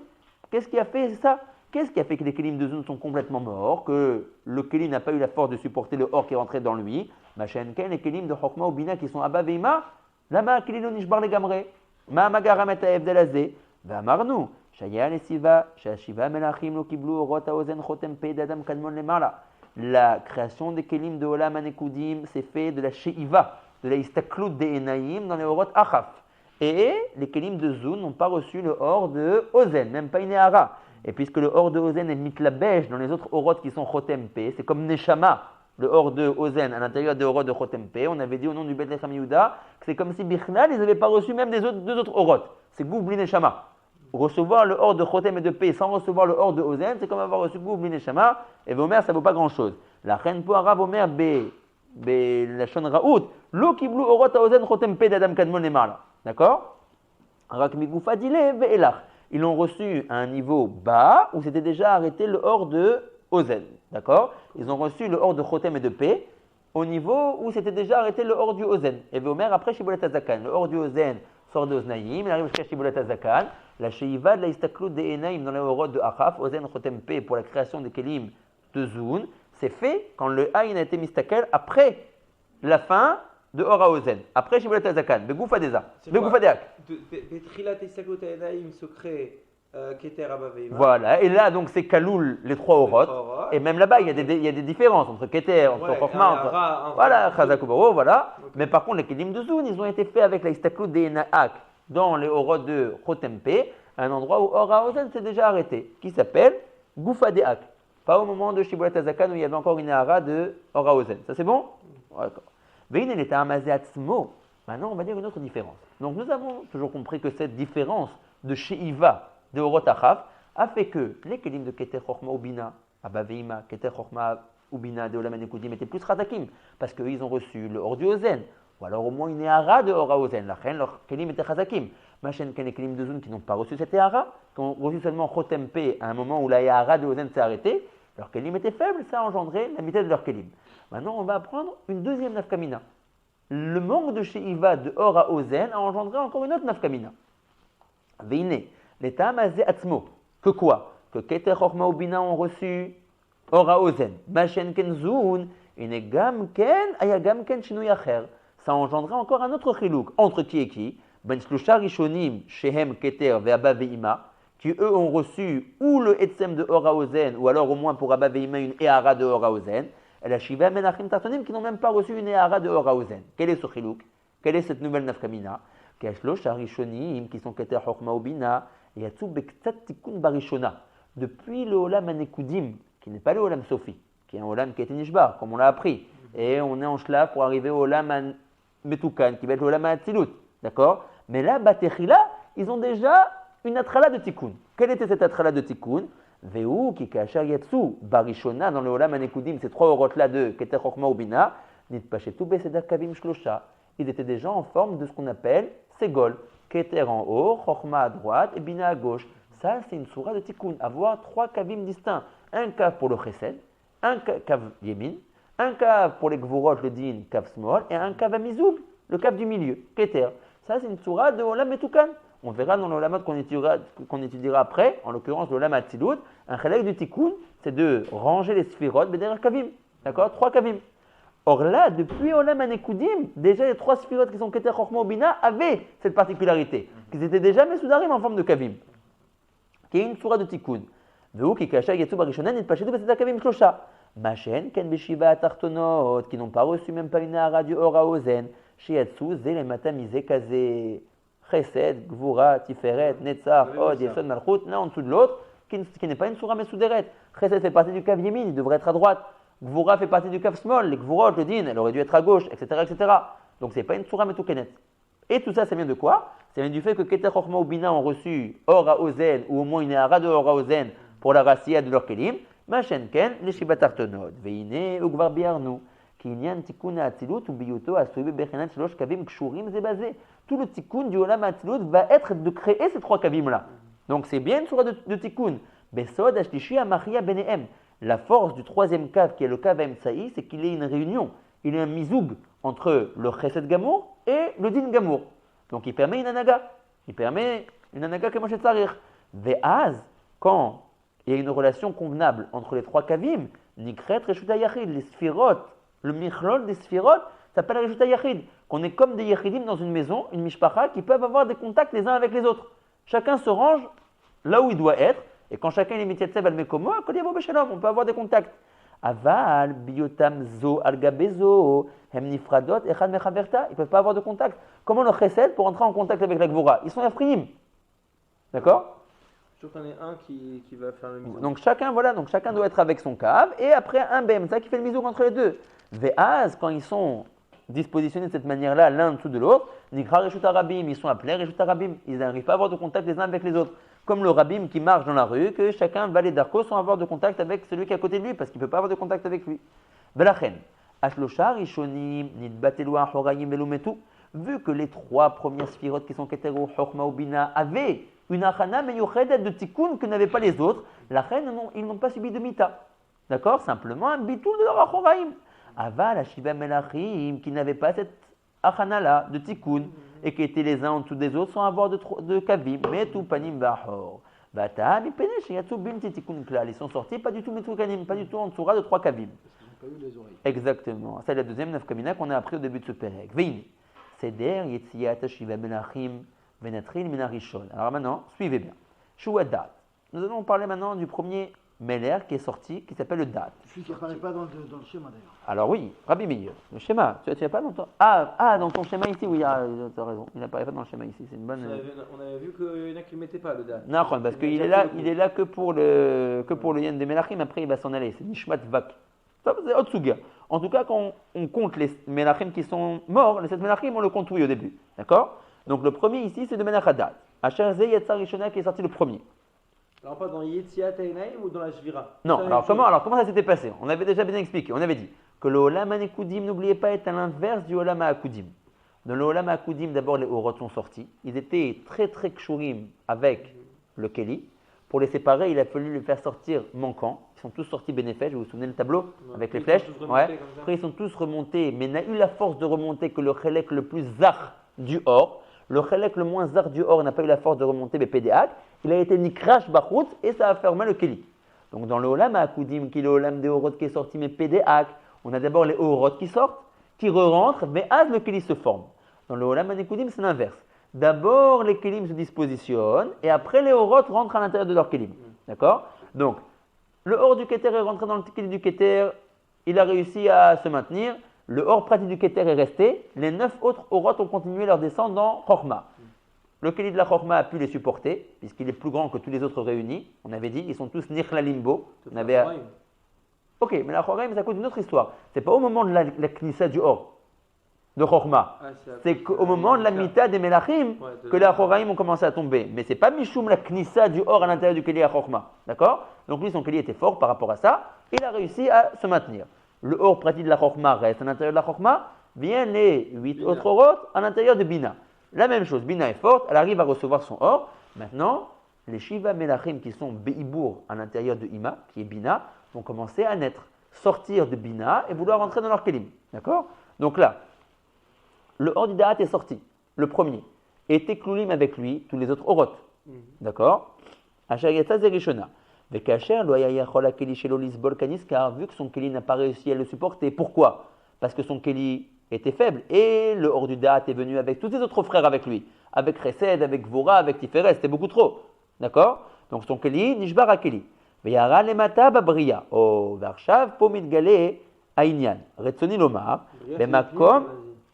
Qu'est-ce qui a fait ça? Qu'est-ce qui a fait que les Kelim de Zun sont complètement morts, que le Kelim n'a pas eu la force de supporter le or qui est rentré dans lui? Machenken, les Kelim de Chokma ou Bina qui sont Abba Veima, Lama Kelilo Nishbar le Gamre, Ma Magaramet Evdelazé, Vamarnu, Shaya Lesiva, Shashiva Melachim lo Kiblu, Rota Ozen Chotem Pe d'Adam Kadmon Lemala. La création des Kelim de Olam Anekudim s'est fait de la Sheiva, de la Istaklut de Enaïm dans les Orot Achaf. Et les Kelim de Zun n'ont pas reçu le or de Ozen, même pas une Ehara. Et puisque le or de Ozen est mitlabesh dans les autres Orot qui sont Chotem Pe, c'est comme Neshama, le or de Ozen à l'intérieur des Orot de Chotem Pe. On avait dit au nom du Bethlehem Yehuda que c'est comme si Bichnal, ils n'avaient pas reçu même deux autres Orot. C'est Gouvli Neshama. Recevoir le or de Chotem et de Pe sans recevoir le or de Ozen, c'est comme avoir reçu Gouvli Neshama. Et Vomer, ça ne vaut pas grand-chose. La reine Poara Vomer la Shon Raout, Lo Kiblu Orot à Ozen Chotem Pe d'Adam Kadmon Lemala. D'accord? Ils l'ont reçu à un niveau bas où c'était déjà arrêté le or de Ozen. D'accord? Ils ont reçu le or de Chotem et de Pe au niveau où c'était déjà arrêté le or du Ozen. Et Veomer après Shibolet Azakan. Le or du Ozen sort de Oznaïm, il arrive jusqu'à Shibolet Azakan. La Sheiva de la Istaklut de Enaïm dans les Orot de Achaf, Ozen Chotem Pe pour la création des Kelim de Zun, c'est fait quand le Aïn a été mistakel après la fin de Ora Ozen. Après Shibolet Azakan, Begoufa Deza, Begoufa Deak. Betrilat Istaklut Enaïm se crée Keter Abaveima. Voilà, et là donc c'est Kaloul, les trois Orot. Et même là-bas, il y a des différences entre Keter, entre Chokhmah, voilà, Chazakubaro, voilà. Okay. Mais par contre, les Kelim de Zun, ils ont été faits avec la Istaklut de Enaak dans les Orot de Chotem Pe, à un endroit où Ora Ozen s'est déjà arrêté, qui s'appelle Goufa Deak. Pas au moment de Shibolet Azakan où il y avait encore une Hara de Ora Ozen. Ça c'est bon? D'accord. Maintenant, on va dire une autre différence. Donc, nous avons toujours compris que cette différence de Sheiva, de Orot Achaf, a fait que les Kelim de Keter Chokhmah Ubina, Abba Veima, Keter Chokhmah Ubina de Olam Anekudim étaient plus Chatakim, parce qu'ils ont reçu le or du Ozen, ou alors au moins une Ehara de Ora Ozen. La reine, leur Kelim était Chatakim. Machen Ken les Kelim de Zun qui n'ont pas reçu cette Ehara, qui ont reçu seulement Chotem Pe à un moment où la Ehara de Ozen s'est arrêtée, leur Kelim était faible, ça a engendré la mitad de leur Kelim. Maintenant, on va apprendre une deuxième nafkamina. Le manque de Sheiva de Ora Ozen a engendré encore une autre nafkamina. Veine, l'état Amazé Atzmo. Que quoi? Que Keter Chokhmah Ubina ont reçu Ora Ozen. Machen Ken Zun, Ine Gam Ken, Aya Gam Ken Shinui Acher. ça engendrait encore un autre chilouk. Entre qui et qui? Ben shloshah rishonim shehem keter ve'abba ve'ima, qui eux ont reçu ou le etzem de Oraozen, ou alors au moins pour Abba ve'ima une ehara de Oraozen, et la shiva menachim tartonim qui n'ont même pas reçu une ehara de Oraozen. Quel est ce chilouk? Quelle est cette nouvelle nafkamina? Shloshah rishonim qui sont keter chokma ubina, yatsu bektsat tikkun barishona. Depuis le olam anekudim, qui n'est pas le olam sofi, qui est un olam qui a été nishbar, comme on l'a appris, et on est en shlaf pour arriver au olam metukan, qui va être le olam atzilut, d'accord? Mais là, batechila, ils ont déjà une atrala de tikkun. Quelle était cette atrala de tikkun? Veu ki kasher yatsu barishona dans le olam anekudim, ces trois orot là de keter chokma ubina, nitpashetu beseder kavim shlosha. Ils étaient déjà en forme de ce qu'on appelle segol, keter en haut, chokma à droite et bina à gauche. Ça, c'est une sourate de tikkun. Avoir trois kavim distincts. Un kav pour le chesed, un kav yemin, un kav pour les gvorot, le din, kav small, et un kav amizoug, le kav du milieu, keter. Ça, c'est une sourate de olam metukan. On verra dans l'olamot qu'on étudiera après, en l'occurrence l'olam atzilut, un chelek du tikkun, c'est de ranger les sphirot derrière kavim. D'accord? Trois kavim. Or là, depuis Olam Anekudim, déjà les trois sphirotes qui sont Keter Chokma Bina avaient cette particularité, qu'ils étaient déjà Mesoudarim en forme de Kavim, qui est une sourate de Tikkun. Veu ki kasha yetsu barishonan et pashetu beseter Kavim shlosha. Machen ken beshiva atartonot, qui n'ont pas reçu même pas une hara du Ora Ozen, sheyatsu ze lemata mize kaze. Chesed, Gvura, Tiferet, Netzach, Od, Yesod, Malchut, l'un en dessous de l'autre, qui n'est pas une sourate Mesouderet. Chesed fait partie du Kav Yemin, il devrait être à droite. Gvura fait partie du Kav Small, les Gvurot, le Din, elle aurait dû être à gauche, etc. etc. Donc ce n'est pas une sourate Metoukenet. Et tout ça, ça vient de quoi? Ça vient du fait que Keter Chokma ou Bina ont reçu Or à Ozen, ou au moins une Hara de Or à Ozen pour la Rassia de leur Kelim, Machen Ken, les Shibat Artonod, Veine, Ugvar Biarnu, Kinyan Tikkun Atzilut, ou Biyuto, Asoubi Bechenat, Shlosh Kavim, Kshurim, Zebazé. Tout le Tikkun du Olam Atzilut va être de créer ces trois Kavim-là. Donc c'est bien une sourate de Tikkun. Besod, Ashlishi, Amachia, Benehem. La force du troisième Kav, qui est le Kav Emsaï, c'est qu'il est une réunion. Il est un mizoug entre le Chesed Gamour et le Din Gamour. Donc il permet une anaga. Il permet une anaga comme chez Tsarir. Ve'az, quand il y a une relation convenable entre les trois Kavim, Nikret, Reshuta Yachid, les Sphirot, le Michlol des Sphirot, s'appelle Reshuta Yachid. Qu'on est comme des Yachidim dans une maison, une Mishpacha, qui peuvent avoir des contacts les uns avec les autres. Chacun se range là où il doit être. Et quand chacun est mityatzeb al mekomo, on peut avoir des contacts. Aval, biotam zo, algabezo, hem nifradot, echad mechaverta. Ils ne peuvent pas avoir de contact. Comment le chesed pour entrer en contact avec la gvora? Ils sont afrinim. D'accord? Je trouve qu'on est un qui va faire le misouk. Donc chacun doit être avec son cave. Et après un BMTA qui fait le misouk entre les deux. Ve'az, quand ils sont dispositionnés de cette manière-là, l'un en dessous de l'autre, nikra reshut arabim, ils sont appelés reshut arabim. Ils n'arrivent pas à avoir de contact les uns avec les autres. Comme le rabbim qui marche dans la rue, que chacun va les darko sans avoir de contact avec celui qui est à côté de lui, parce qu'il ne peut pas avoir de contact avec lui. Belachen, Ashlosha, Rishonim, Nidbatelua, Horayim, Belumetu, vu que les trois premières sphirotes qui sont Ketero, Chokma ou Bina avaient une achana meyuchedet de tikkun que n'avaient pas les autres, la reine, ils n'ont pas subi de mita. D'accord? Simplement un bitoul de leur Horayim. Aval, Ashiva Melachim, qui n'avaient pas cette achana-là de tikkun, et qui étaient les uns en dessous des autres sans avoir de kavim, mais tout panim bahor. Batam, yatsu bim titikun klal. Ils sont sortis pas du tout metukanim, pas du tout en tsura de trois kavim. Pas eu les oreilles. Exactement. C'est la deuxième nafkamina qu'on a appris au début de ce perek. Veine. Seder yetziyat shiva melachim venatrin minarishon. Alors maintenant, suivez bien. Shuadat. Nous allons parler maintenant du premier Meler qui est sorti, qui s'appelle le Dat. Celui qui n'apparaît pas dans le schéma d'ailleurs. Alors oui, Rabbi Meir, le schéma, tu n'as pas dans ton... dans ton schéma ici, oui, tu as raison, il n'apparaît pas dans le schéma ici, c'est une bonne... On avait vu qu'il y en a qui ne mettaient pas le Dat. Non, parce qu'il est là que pour le Yen de Melachim, après il va s'en aller, c'est Nishmat Vak. Ça, c'est Otsuga. En tout cas, quand on compte les Melachim qui sont morts, les 7 Melachim, on le compte oui au début, d'accord? Donc le premier ici, c'est de Menachadat. Asher Ze Yetzar Rishona qui est sorti le premier. Alors pas dans Yetziat Einaim ou dans la Shvira? Non, alors comment ça s'était passé? On avait déjà bien expliqué, on avait dit que le Olam Anekudim, n'oubliez pas, est à l'inverse du Olam Akudim. Dans le Olam Akudim, d'abord les Orot sont sortis, ils étaient très très kshurim avec le Keli. Pour les séparer, il a fallu les faire sortir manquants. Ils sont tous sortis bénéfices, vous vous souvenez le tableau avec les flèches? Ouais. Après ils sont tous remontés, mais n'a eu la force de remonter que le Chelek le plus zar du Or. Le Chelek le moins zar du Or n'a pas eu la force de remonter, mais Pédéak. Il a été nikrash bachout et ça a fermé le Keli. Donc dans le Olam Akudim, qui est le Olam des Orot qui est sorti, mais Pédéak, on a d'abord les Orot qui sortent, qui re-rentrent, mais as le Keli se forme. Dans le Olam HaNekudim, c'est l'inverse. D'abord, les Kelim se dispositionnent, et après, les Orot rentrent à l'intérieur de leur Kelim. D'accord? Donc, le Or du Keter est rentré dans le Keli du Keter, il a réussi à se maintenir. Le Or pratique du Keter est resté. Les 9 autres Orot ont continué leur descente dans Chorma. Le Keli de la Chorma a pu les supporter, puisqu'il est plus grand que tous les autres réunis. On avait dit, ils sont tous Nichlalimbo. Ok, mais la Choraim, ça coûte une autre histoire. Ce n'est pas au moment de la Knissa du Or, de Chorma. C'est qu'au moment de la Mita des Melachim que la Choraim ont commencé à tomber. Mais ce n'est pas Mishum la Knissa du Or à l'intérieur du Keli à Chorma. D'accord? Donc lui, son Keli était fort par rapport à ça. Il a réussi à se maintenir. Le Or pratique de la Chorma reste à l'intérieur de la Chorma. Viennent les 8 autres Orot à l'intérieur de Bina. La même chose, Bina est forte, elle arrive à recevoir son Or. Maintenant, les Shiva Melachim qui sont Be'ibour à l'intérieur de Ima, qui est Bina, vont commencer à naître, sortir de Bina et vouloir entrer dans leur Kelim. D'accord? Donc là, le Or du Da'at est sorti, le premier. Et Teklulim avec lui, tous les autres Orot. D'accord? Asher Yatza Zerishona. Vekacher lo hayayachol hakeli shelo lisbol kaniskar, vu que son Keli n'a pas réussi à le supporter. Pourquoi? Parce que son Keli était faible. Et le Or du Da'at est venu avec tous ses autres frères avec lui. Avec Chesed, avec Vora, avec Tiferet, c'était beaucoup trop. D'accord? Donc son Keli, Nishbar HaKeli. Veyara lemata babria. Oh, Varshav, po mitgale Aïnian. Retsoni lomar. Bemakom.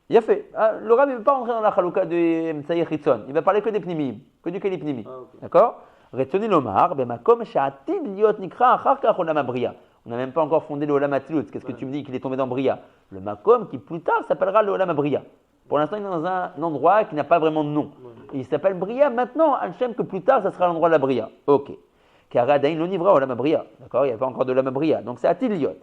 Il a fait. Le Rav ne veut pas rentrer dans la chalouka de Mtsaïr Hitzon. Il va parler que des pnimim, que du Keli pnimi. D'accord? Retsoni lomar. Bemakom sha'atid liot nikra achar kach olam abria. On n'a même pas encore fondé le Olam Atzilut. Qu'est-ce que tu me dis qu'il est tombé dans Bria? Le Makom qui plus tard s'appellera le Olam Abria. Pour l'instant, il est dans un endroit qui n'a pas vraiment de nom. Et il s'appelle Bria maintenant, Hachem, que plus tard, ça sera l'endroit de la Bria. Ok. Car Adain l'onivra Olam Abria. D'accord? Il n'y a pas encore de Olam Abria. Donc c'est Atiliot.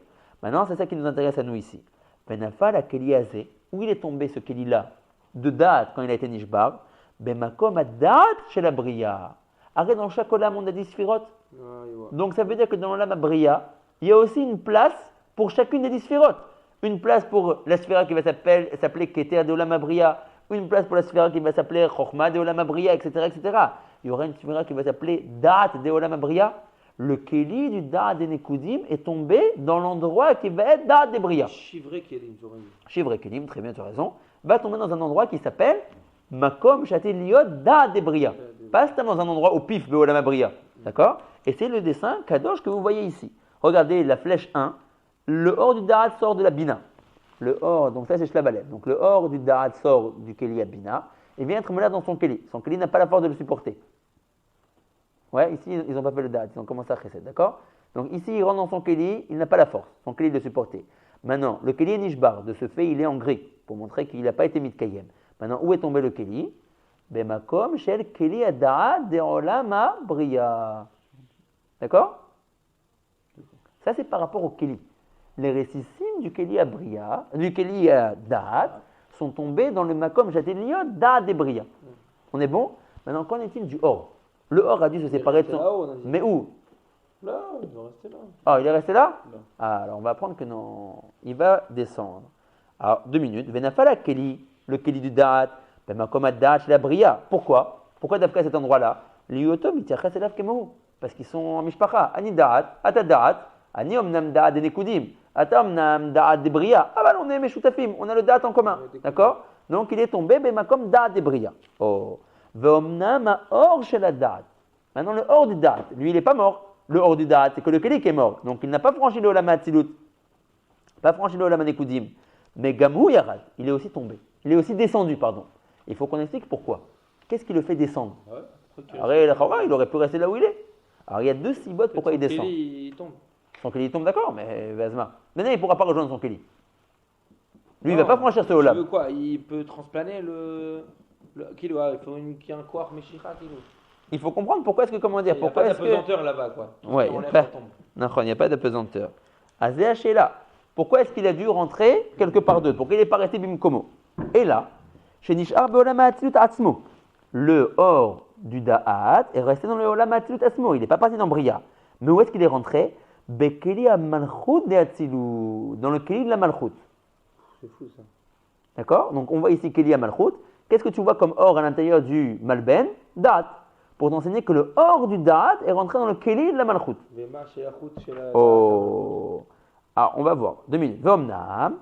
Maintenant, c'est ça qui nous intéresse à nous ici. Benafal Keli Azé, où il est tombé ce Keli-là, de date quand il a été Nishbar, Bemakom à date chez la Bria. Arrête, dans chaque Olam, on a 10 sphirotes. Donc ça veut dire que dans l'Olam Abria, il y a aussi une place pour chacune des 10 sphirotes. Une place pour la sphira qui va s'appeler Keter de Olam Abria, une place pour la sphira qui va s'appeler Chochma de Olam Abria, etc., etc. Il y aura une sphira qui va s'appeler Da'at de Olam Abria. Le Keli du Da'at des Nekudim est tombé dans l'endroit qui va être Da'at des Bria. Shivrei Kelim, tu aurais dit. Shivrei Kelim, très bien, tu as raison, va tomber dans un endroit qui s'appelle Makom Shatel Liot Da'at des Bria. Pas dans un endroit au pif de Olam Abria. D'accord? Et c'est le dessin Kadosh que vous voyez ici. Regardez la flèche 1. Le Or du Da'at sort de la Bina. Le Or, donc ça c'est Shlabalev. Donc le Or du Da'at sort du Keli à Bina et vient être là dans son Keli. Son Keli n'a pas la force de le supporter. Ouais, ici ils n'ont pas fait le Da'at, ils ont commencé à Chesed, d'accord? Donc ici il rentre dans son Keli, il n'a pas la force, son Keli de le supporter. Maintenant, le Keli est Nishbar, de ce fait il est en gris, pour montrer qu'il n'a pas été Mitkayem. Maintenant, où est tombé le Keli? Bemakom shel Keli Da'at de Olam Bria. D'accord? Ça c'est par rapport au Keli. Les récissime du Keli à Bria, du Keli à Da'at, sont tombés dans le Makom Jateliot Da'at des Bria. On est bon? Maintenant, qu'en est-il du Or? Le Or a dû se séparer de son... Mais où? Là, il doit rester là. Ah, il est resté là? Non. Ah, alors on va apprendre que non. Il va descendre. Alors, 2 minutes. Venafala Keli, le Keli du Da'at, ben Makom Da'at chez la Bria. Pourquoi? Pourquoi d'après cet endroit-là? L'Iotom, il tient Cheselav Kemou. Parce qu'ils sont en Mishpacha. Ani Da'at, Ata Da'at, Ani Omnam Da'at de Nekudim. Atam Da'at de Bria. Ah bah on est Meshutafim, on a le Da'at en commun. D'accord? Donc il est tombé, Bemakom Da'at de Bria. Oh. Ve'omnam Or chez la Da'at. Maintenant le Or du Da'at, lui il n'est pas mort. Le Or du Da'at, c'est que le Keli qui est mort. Donc il n'a pas franchi le Olam Atzilut. Pas franchi le Olam Nekudim. Mais Gamhu Yarad, il est aussi tombé. Il est aussi descendu, pardon. Il faut qu'on explique pourquoi. Qu'est-ce qui le fait descendre? Alors, il aurait pu rester là où il est. Alors il y a 2 sibotes pourquoi il descend. Keli, il tombe. Son Keli tombe, d'accord, mais Vazma. Maintenant, il ne pourra pas rejoindre son Keli. Lui, il ne va pas franchir ce Olam. Tu veux quoi? Il peut transplaner le Kilo. Il faut qu'il y ait un Koach Meshicha, Kilo. Il faut comprendre pourquoi est-ce que, comment dire, pourquoi est-ce que... Il n'y a pas d'apesanteur là-bas, quoi. Ouais, il n'y a pas d'apesanteur. Azéach est là. Pourquoi est-ce qu'il a dû rentrer quelque part d'autre? Pourquoi il n'est pas resté Bimkomo? Et là, chez Nishar Be'olam Atzilut Atzmo, le Or du Da'at est resté dans le Olam Atzilut Atzmo. Il n'est pas parti dans Bria. Mais où est-ce qu'il est rentré? Bekeli à Malchut de Atzilou, dans le Keli de la Malchut. C'est fou ça. D'accord? Donc on voit ici Keli à Malchut. Qu'est-ce que tu vois comme Or à l'intérieur du Malben? Da'at. Pour t'enseigner que le Or du Da'at est rentré dans le Keli de la Malchut. Oh. Alors on va voir. 2 minutes. Vomnam,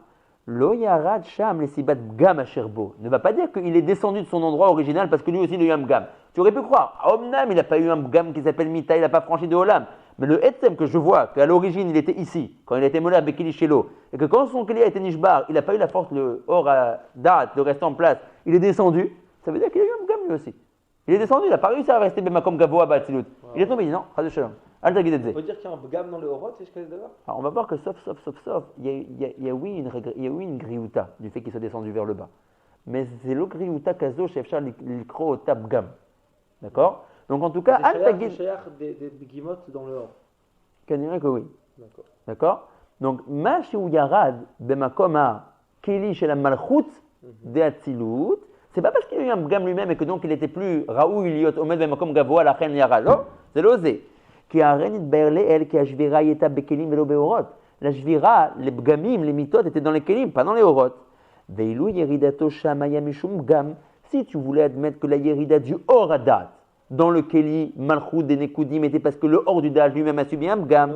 Lo yarad sham les sibat bgam asherbo. Ne va pas dire qu'il est descendu de son endroit original parce que lui aussi il a eu un bgam. Tu aurais pu croire, à Omnam il n'a pas eu un bgam qui s'appelle Mita, il n'a pas franchi de Olam. Mais le etzem que je vois, qu'à l'origine il était ici, quand il a été molé avec Keli Shelo, et que quand son Keli a été nishbar, il n'a pas eu la force, le or à date, de rester en place, il est descendu, ça veut dire qu'il a eu un bgam lui aussi. Il est descendu, il n'a pas réussi à rester Bemakom Gavoa Ba'atzilut. Il est tombé, il dit non, Chaz Shalom. On peut dire qu'il y a un bgam dans le Horot, c'est ce qu'elle est d'accord. Alors on va voir que sauf, il y a oui une griouta du fait qu'il soit descendu vers le bas. Mais c'est le griouta kazo shefshar l'ikro tab gam. D'accord? Donc en tout cas, c'est des bgimot dans le Hor. Qu'on dirait que oui. D'accord. D'accord? Donc, ma shu yarad bemakom ha keli shel malchut de atzilut. C'est pas parce qu'il y a eu un bgam lui-même et que donc il était plus raoul liot omed bemakom gavoa la chen yarad. Non, c'est l'osé. Qui a renit berle el qui a shvira yeta bekelim velo beorot. La shvira, les bgamim, les mitot étaient dans les kelim, pas dans les orot. Veilu yeridato shamaya mishum bgam. Si tu voulais admettre que la yerida du or à date dans le keli malchut des nekudim était parce que le or du date lui-même a subi un bgam.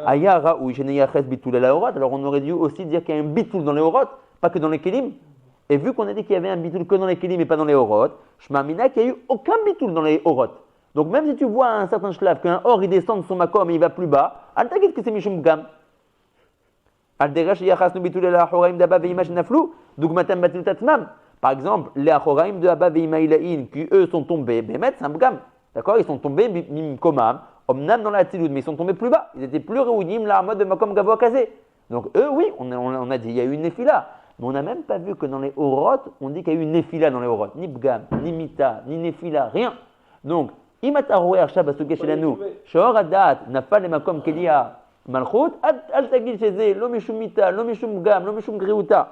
Aya raoul sheneyachez bitul la orot. Alors on aurait dû aussi dire qu'il y a un bitul dans les orot, pas que dans les kelim. Et vu qu'on a dit qu'il y avait un bitul que dans les kelim et pas dans les orot, shmamina qu'il n'y a eu aucun bitul dans les orot. Donc même si tu vois un certain shlav qu'un or il descend de son makom et il va plus bas, al t'inquiète que c'est mishum gam. Al derash yachas nu bitul la achoraim d'Abba ve'ima shenaflu, dugmatam batil tatmam. Par exemple, les achoraim de Abba ve'ima ilaïn qui eux sont tombés, bemet c'est un bgam. D'accord? Ils sont tombés mim komam, omnam dans la tziloud, mais ils sont tombés plus bas. Ils étaient plus réunim la mode de makom gavoa kazé. Donc eux oui, on a dit il y a eu une nefila. Mais on n'a même pas vu que dans les orot, on dit qu'il y a eu une nefila dans les orot. Ni bgam, ni mita, ni nefila, rien. Donc אם אתה רואה עכשיו בסוגיה שלנו, שאור הדעת נפל למקום כליה מלכות, אל תגיד שזה לא משום מיתה, לא משום פגם, לא משום גריעותה.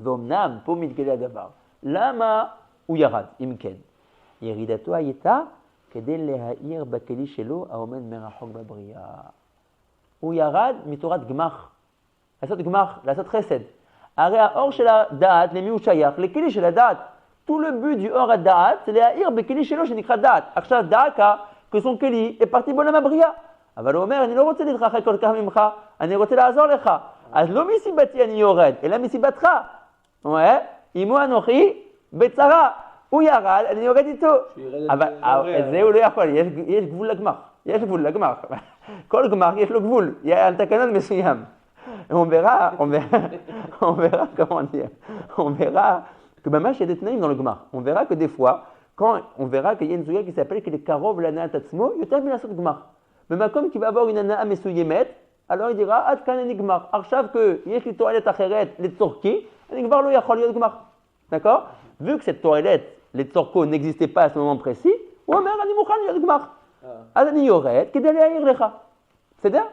ואומנם פה מתגלה הדבר. למה הוא ירד, אם כן? ירידתו הייתה כדי להאיר בכלי שלו העומד מרחוק בבריאה. הוא ירד מתורת גמח. לעשות גמח, לעשות חסד. הרי האור של הדעת, למי הוא שייך? לכלי של הדעת. Tout le but du or à da'at, c'est להאיר בכלי שלו שנקרא דעת. עכשיו דאקה, que son כלי est parti בעולם הבריאה. אבל הוא אומר, אני לא רוצה להתרחק כל כך ממך, אני רוצה לעזור לך. אז לא מסיבתי אני יורד, אלא מסיבתך. אמו אנוכי בצרה. הוא ירד, אני יורד איתו. אבל זה הוא לא יכול, יש גבול לגמח. יש גבול לגמח. כל גמח יש לו גבול, על תקנון מסוים. On verra comment dire. On verra que il y a des tnaïm dans le gmar. On verra que des fois, quand on verra qu'il y a une zouya qui s'appelle que les karov l'ana tatsmo, yotav min asot gmar. Mais comme qui va avoir une ana mesuyemet, alors il dira ad kan eni gmar. Arshav que yesh li toilette acheret les tzorki, eni gmar lo yachol yot gmar. D'accord? Vu que cette toilette, les tzorko n'existaient pas à ce moment précis, ou omer ani mukhan yot gmar. אז אני יורד כדי להעיר לך. בסדר?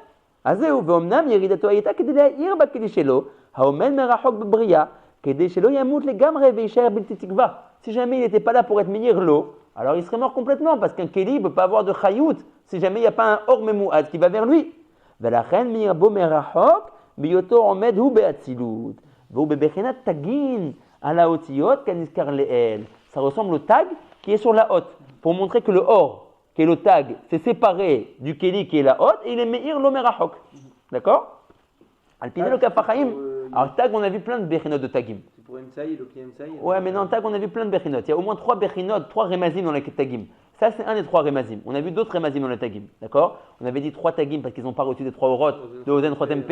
אז זהו, ואומנם ירידתו הייתה כדי להעיר בכלי שלו, העומד מרחוק בבריאה, כדי שלא ימות לגמרי ויישאר בלתי תקווה. Si jamais il n'était pas là pour être meilleur l'eau, alors il serait mort complètement, parce qu'un keli ne peut pas avoir de chayout, si jamais il n'y a pas un or memouad qui va vers lui. ולכן מירבו מרחוק, בהיותו עומד הוא באצילות. והוא בבחינת תגין על האותיות כנזכר לאל. Ça ressemble au tag qui est sur la hotte, pour montrer que le or, qui est le tag, c'est séparé du keli qui est la hotte, et il est meir lo merachok. D'accord? Alpiné le kafachaim. Alors tag, on a vu plein de bechinot de tagim. C'est pour Emsaï, le pied Emsaï. Ouais, mais dans tag, on a vu plein de bechinot. Il y a au moins 3 bechinot, 3 remazim dans les tagim. Ça, c'est un des 3 remazim. On a vu d'autres remazim dans les tagim. D'accord? On avait dit 3 tagim parce qu'ils n'ont pas reçu des 3 orot, de Ozen Chotempe,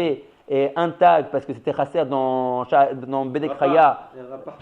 et un tag parce que c'était chasser dans Bedek Chaya.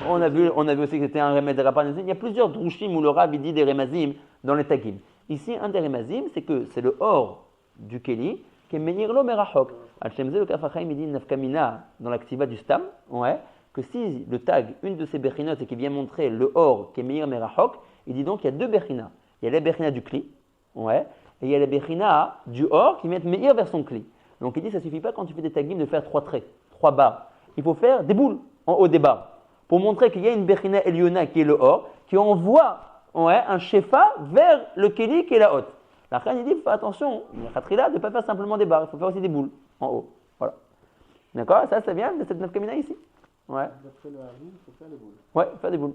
On a vu aussi que c'était un remez de Rappan. Il y a plusieurs drushim où le Rav dit des remazim dans les tagim. Ici, un des remazim, c'est que c'est le or du keli qui est menir lo merachok. Al-Shemze, le Kafachaim, il dit nafkamina dans l'activa du stam, ouais, que si le tag, une de ces bechinot, c'est qui vient montrer le or qui est menir merachok, il dit donc qu'il y a 2 bechina. Il y a la bechina du kli, ouais, et il y a la bechina du or qui vient menir vers son kli. Donc il dit ça suffit pas quand tu fais des tagim de faire 3 traits, 3 barres. Il faut faire des boules en haut des barres pour montrer qu'il y a une bechina eliona qui est le or, qui envoie un shefa vers le keli qui est la haute. La reine, il dit, fais attention, il y a khatrila de ne pas faire simplement des barres, il faut faire aussi des boules en haut. Voilà. D'accord? Ça vient de cette nafkamina ici. Ouais. D'après le Harim, il faut faire des boules. Ouais, faire des boules.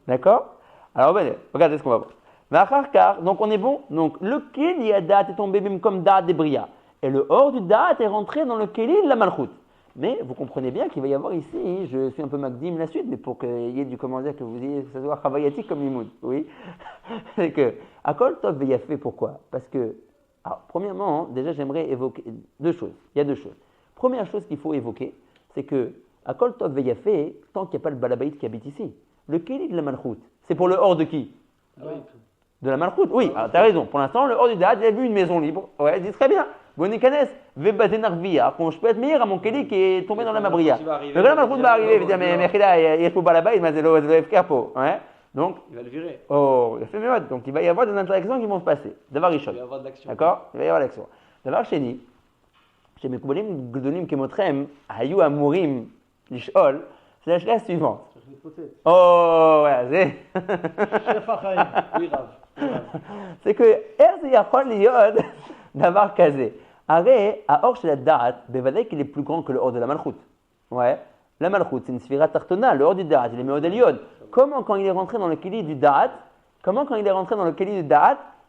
D'accord? Alors, regardez ce qu'on va voir. Donc, on est bon. Donc, le keli à date est tombé même comme date des bria. et le or du da'at est rentré dans le keli de la malchut. Mais vous comprenez bien qu'il va y avoir ici, je suis un peu magdim la suite, mais pour qu'il y ait du commentaire que vous ayez, que ça soit chavayatique comme limoud, oui. C'est que, Akol Tov Veyafé, pourquoi? Parce que, alors, premièrement, déjà j'aimerais évoquer deux choses. Il y a deux choses. Première chose qu'il faut évoquer, c'est que, Akol Tov Veyafé, tant qu'il n'y a pas le balabaït qui habite ici, le keli de la malchut, c'est pour le hors de qui? De la malchut, oui, tu as raison. Pour l'instant, le hors du da'at, il a vu une maison libre. Ouais, il dit très bien. Bonikanes, Vebatenarvia, je peux être meilleur à mon keli qui est tombé dans la mabria. Mais là, la malchut va arriver, il va dire, mais Khila, il y a pas là-bas, il m'a dit, le FKPO. Donc, il va le virer. Oh, il a fait mes modes. Donc, il va y avoir des interactions qui vont se passer. D'avoir Richon. Il va y avoir de l'action. D'accord? Il va y avoir l'action. D'avoir Chéni, chez mes Koubolim, Gdolim, Kemotrem, Hayou Amourim, Lishol, c'est la suivante. Oh, ouais, c'est que Erz Yachol Liyod d'avoir casé. Arrêt, à Or chez la Da'at, Bevadek, il est plus grand que le Or de la Malchut. Ouais. La Malchut, c'est une sphira tartona, le Or du Da'at, il est Meod Eliod. Comment, quand il est rentré dans le Keli du Da'at,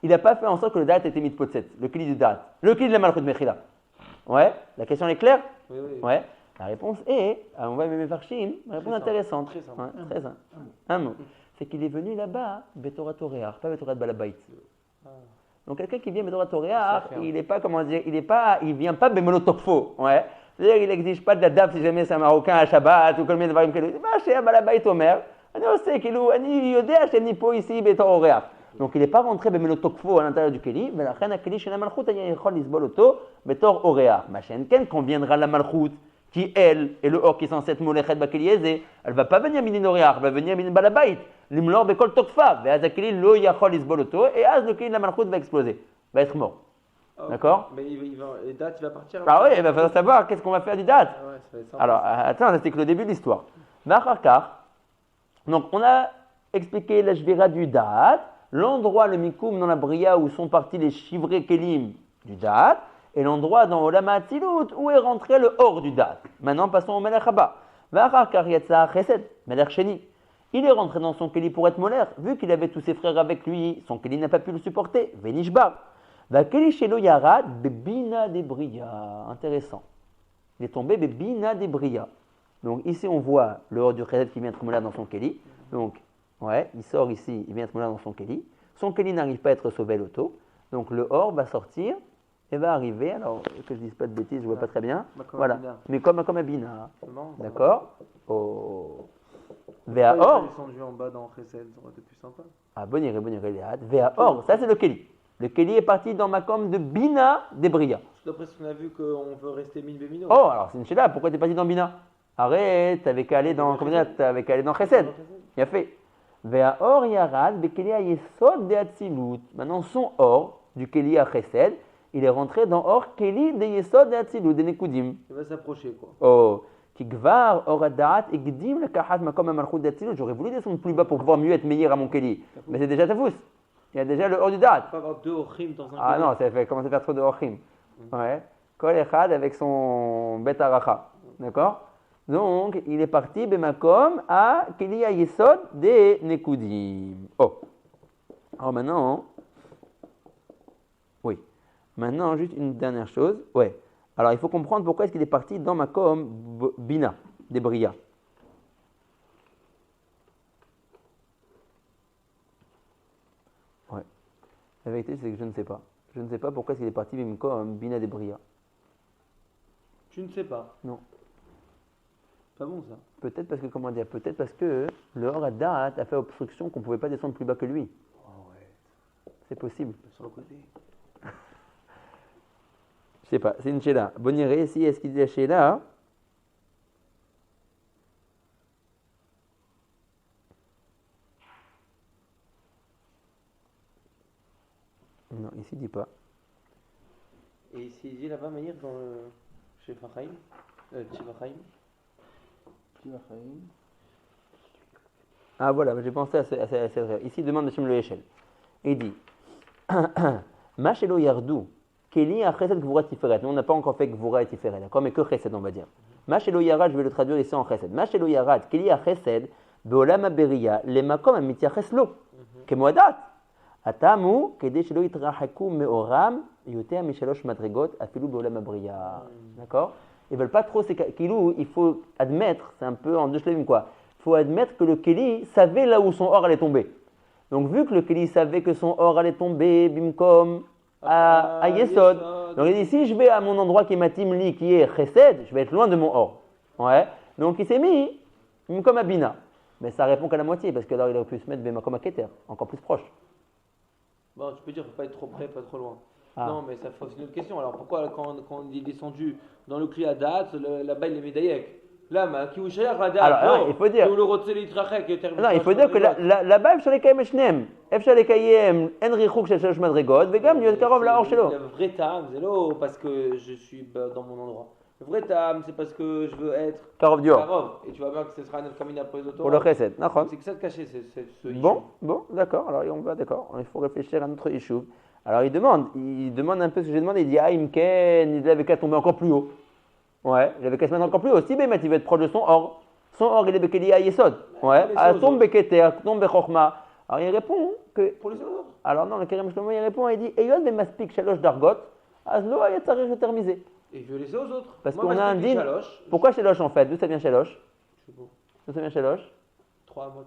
il n'a pas fait en sorte que le Da'at ait été mis de potset, le Keli du Da'at, le Keli de la Malchut Mechila. Ouais. La question est claire? Oui. Ouais. La réponse est, on va même faire Farshim, une réponse intéressante. Très simple. Ouais, très simple. Un mot. C'est qu'il est venu là-bas, Betorat Toréar, pas Betorat Balabait. Donc quelqu'un qui vient Betorat Toréar, il n'est pas, comment dire, il vient pas Bemonotopho. Ouais. C'est-à-dire qu'il n'exige pas de la dab si jamais c'est un Marocain à Shabbat ou comme il y a des il dit, chez Balabait Omer, on sait qu'il est Yodéa chez Nipo ici, Betorat Toréar. Donc il n'est pas rentré Bemonotopho à l'intérieur du Keli, mais la reine a Keli chez la Malchut, il y a Yechol Isboloto, Betor Oréar. Ma chaîne, quand viendra la Malchut, qui elle est le or qui est censé être molechet bakeliézé, elle va pas venir minin oriach, elle va venir minin balabait. L'imlor bekol tokfa, ve'az akeli lo yachol isboloto, et az le keli de la malchut va exploser, va être mort. D'accord? Mais les dates, il va partir. Ah oui, il va falloir savoir qu'est-ce qu'on va faire du date. Ah ouais, ça va être sympa. Alors, attends, c'était que le début de l'histoire. Vacharkar, donc on a expliqué la shvira du date, l'endroit, le mikoum dans la bria où sont partis les chivrés kelim du date, et l'endroit dans Olam HaAtzilut où est rentré le hors du date. Maintenant, passons au Melech Haba. V'achar yatsa chesed, Melech Sheni. Il est rentré dans son keli pour être molaire, vu qu'il avait tous ses frères avec lui, son keli n'a pas pu le supporter. Venishbar. V'akeli shelo yarad bebina de bria. Intéressant. Il est tombé bebina de bria. Donc ici, on voit le hors du chesed qui vient être molaire dans son keli. Donc, ouais, il sort ici, il vient être molaire dans son keli. Son keli n'arrive pas à être sauvé à l'auto. Donc le hors va sortir. Et va arriver, alors que je ne dise pas de bêtises, je ne vois pas très bien. Voilà, mais comme un bina. D'accord? Au Véa Or. Il est descendu en bas dans Chesed, ça aurait été plus sympa. Ah, bon, Véa Or, ça c'est le Keli. Le Keli est parti dans ma com de Bina des Bria. D'après ce qu'on a vu qu'on veut rester min bémino. Oh, alors c'est une chéla, pourquoi tu es parti dans Bina? Arrête, t'avais qu'à aller dans, t'avais qu'à aller dans Chesed. Il a fait. Véa Or Yarad, Bekeli a Yesod de Hatzilut. Maintenant, son Or, du Keli à Chesed, il est rentré dans Or Keli de Yesod de Hatzilut, des Nekudim. Il va s'approcher, quoi. Oh, qui gvar Or Adaat et Gdim le Kahat Makom Amalchut de Hatzilut. J'aurais voulu descendre plus bas pour pouvoir mieux être meilleur à mon Keli. Mais c'est déjà Tafous. Il y a déjà le Or du Daat. Il ne peut pas avoir deux Ochim dans un Keli. Ah non, ça fait commencer à faire trop de Ochim. Ouais. Kol Echad avec son Bet Aracha. D'accord? Donc, il est parti Bemakom à Keli à Yesod des Nekudim. Oh. Alors maintenant. Oui. Maintenant, juste une dernière chose. Ouais. Alors, il faut comprendre pourquoi est-ce qu'il est parti dans Makom Bina, des Bria. Ouais. La vérité, c'est que je ne sais pas. Je ne sais pas pourquoi est-ce qu'il est parti dans Makom Bina des Bria. Tu ne sais pas? Non. Pas bon, ça. Peut-être parce que, comment dire, peut-être parce que le Or Adaat a fait obstruction qu'on ne pouvait pas descendre plus bas que lui. Oh ouais. C'est possible. Sur le côté. Je sais pas, c'est une Sheila. Boniré, ici, est-ce qu'il dit la Sheila? Non, ici, il dit pas. Et ici, il dit là-bas, Meir, dans le... chez Fachaim Tchivachaim. Ah voilà, j'ai pensé à cette rêve. Ici, il demande M. Le Echel. Il dit Machelo Yardou. Keli a chesed gvura tiferet. Nous, on n'a pas encore fait gvura et tiferet, d'accord, mais que chesed, on va dire. Machelo yarad, je vais le traduire ici en chesed. Machelo yarad, keli a chesed, beolam aberia, le makom amitiaches lo, kemoadat. Atamu, kede shelo yitrahaku meoram, Yoter Mishalosh Madrigot Afilu Beolam Abriya. D'accord? Ils veulent pas trop, il faut admettre, c'est un peu en deux shlemim quoi. Il faut admettre que le Keli savait là où son or allait tomber. Donc vu que le Keli savait que son or allait tomber, bimkom, à Yesod. Donc il dit, si je vais à mon endroit qui est Matim Li, qui est Chesed, je vais être loin de mon or. Ouais. Donc il s'est mis bimkom à Bina. Mais ça répond qu'à la moitié, parce que alors il aurait pu se mettre bimkom à Keter, encore plus proche. Bon, tu peux dire, faut pas être trop près, pas trop loin. Ah. Non, mais ça c'est une autre question. Alors pourquoi quand il est descendu dans le cli à date, là-bas il est médaillé? Là, mais qui vous cher à date? Alors, il faut dire. Non, il faut dire que là-bas, אפשר לקיים את שניהם. אפשר לקיים אין ריחוק של 3 מדרגות, וגם להיות קרוב לאור שלו. Le vrai tam, c'est là parce que je suis dans mon endroit. Le vrai tam, c'est parce que je veux être קרוב דיו. Et tu vas voir que ce sera notre camin après les autres. Pour le chesed, נכון. C'est que ça de cacher, c'est ce Bon, d'accord. Alors on va, d'accord. Il faut réfléchir à notre issue. Alors il demande un peu ce que j'ai demandé. Il dit, ah, Imken, il avait qu'à tomber encore plus haut. Ouais, il avait qu'à se mettre encore plus haut. Si Bémet, il va être proche de son or. Son or, il est Bekeli à Yesod. Ouais, à tombe Beketer, tombe Bechokma. Alors il répond que. Pour les autres. Alors non, le Kerem Shlomo, il répond, il dit, Eyod Bemaspik Shalosh Dargot, Azlo Ayatzarech Etermisé. Et je vais laisser aux autres. Parce qu'on a un din. Pourquoi Shalosh en fait? D'où ça vient Shalosh? Je sais pas. D'où ça vient Shalosh? 3 mots.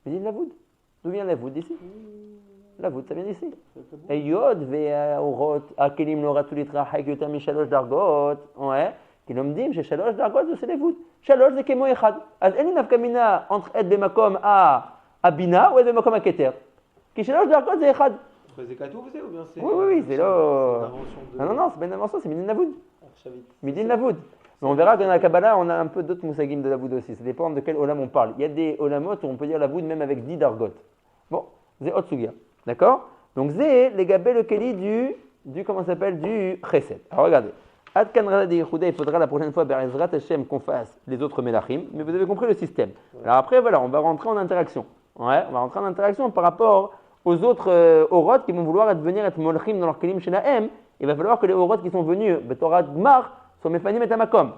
Mais dit Lavoud. D'où vient Lavoud d'ici? Lavoud, ça vient d'ici. Et Yod ve'orot akelim loratul itrahek yoter mishalosh dargot. Ouais. Qui l'homme dit, j'ai shalosh dargot, c'est Lavoud. Shalosh c'est kemo echad. Az eni nafkamina entre et bemakom à bina ou et bemakom à keter. Qui shalosh dargot c'est echad. C'est Katou, vous savez, ou bien c'est. Oui, c'est là. Non, c'est pas une invention, c'est Midin Lavoud. Midin Lavoud. Mais on verra que dans la Kabbalah, on a un peu d'autres moussagim de Lavoud aussi. Ça dépend de quel olam on parle. Il y a des olamot où on peut dire Lavoud même avec 10 dargot. Bon, c'est Otsugia. D'accord? Donc, c'est les gabé le keli du comment ça s'appelle, du chesed. Alors, regardez. Ad kan rada de Yehuda, il faudra la prochaine fois, Be'ezrat Hashem, qu'on fasse les autres melachim. Mais vous avez compris le système. Alors après, voilà, on va rentrer en interaction. Ouais, on va rentrer en interaction par rapport aux autres orot qui vont vouloir venir être molchim dans leur kelim shenahem. Il va falloir que les orot qui sont venus, Betorah Gmar, soient mefanim et tamakom.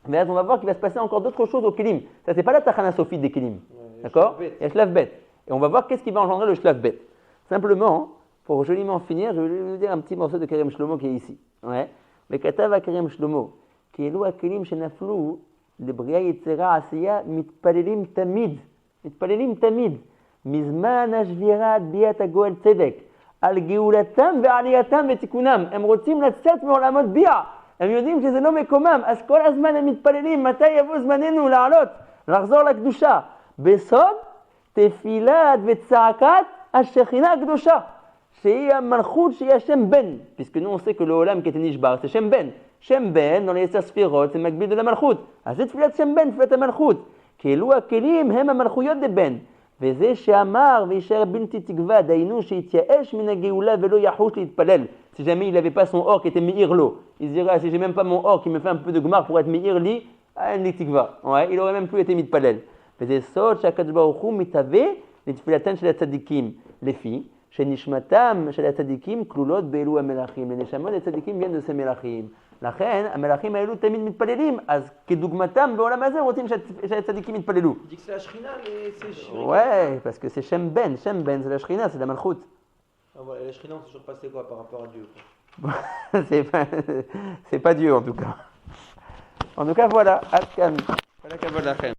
Mais là, on va voir qu'il va se passer encore d'autres choses au kelim. Ça, c'est pas la tachana sophite des kelim. D'accord? Il y a shlav bet. Et on va voir qu'est-ce qui va engendrer le shlav bet. Simplement, pour joliment finir, je vais vous dire un petit morceau de Kerem Shlomo qui est ici. Ouais. Mais Katava Kerem Shlomo, qui est l'eau à Kelim Shenaflou, le Bria Yitzera Asiya, Mitpalelim Tamid. Mitpalelim Tamid. Mizman Ashvirat Biat Agoel Tzedek. Al Geulatam ve'aliyatam ve'tikunam. Em rotzim latzet me'olamot bia. Em yodim שזה לא מקומם. אז כל הזמן הם מתפללים, מתי יבוא זמננו לעלות, לחזור לקדושה. בסוד, תפילת וצעקת השכינה הקדושה, שהיא המלכות שהיא השם בן, puisque nous on sait que le olam qui était nishbar, c'est Shem Ben. Shem Ben, dans les 10 ספירות, c'est מקביל de la מלכות. אז זה תפילת שם בן, תפילת המלכות. כאילו הכלים הם המלכויות דבן. וזה שאמר וישאר בלתי תקווה, דיינו שהתייאש מן הגאולה ולא יחוש להתפלל. Si jamais il n'avait pas son or qui était meir lo, il se dirait, ah, si j'ai même pas mon or qui me fait un peu de gmar pour être meir li, ah, ouais, il aurait même plus été mitpalel. וזה סוד שהקדוש ברוך הוא מתהווה לתפילתן של הצדיקים, לפי שנשמתם של הצדיקים כלולות באלו המלאכים. לנשמות הצדיקים viennent de ces מלאכים. לכן המלאכים האלו תמיד מתפללים, אז כדוגמתם בעולם הזה רוצים שהצדיקים יתפללו. Il dit que c'est la shrina, mais c'est shirika. Ouais, parce que c'est Shem Ben, c'est la shrina, c'est la malchut. Ah, voilà, la shrina, on s'est toujours passé quoi par rapport à Dieu, quoi. C'est pas Dieu en tout cas. En tout cas, voilà. Adkan. Voilà.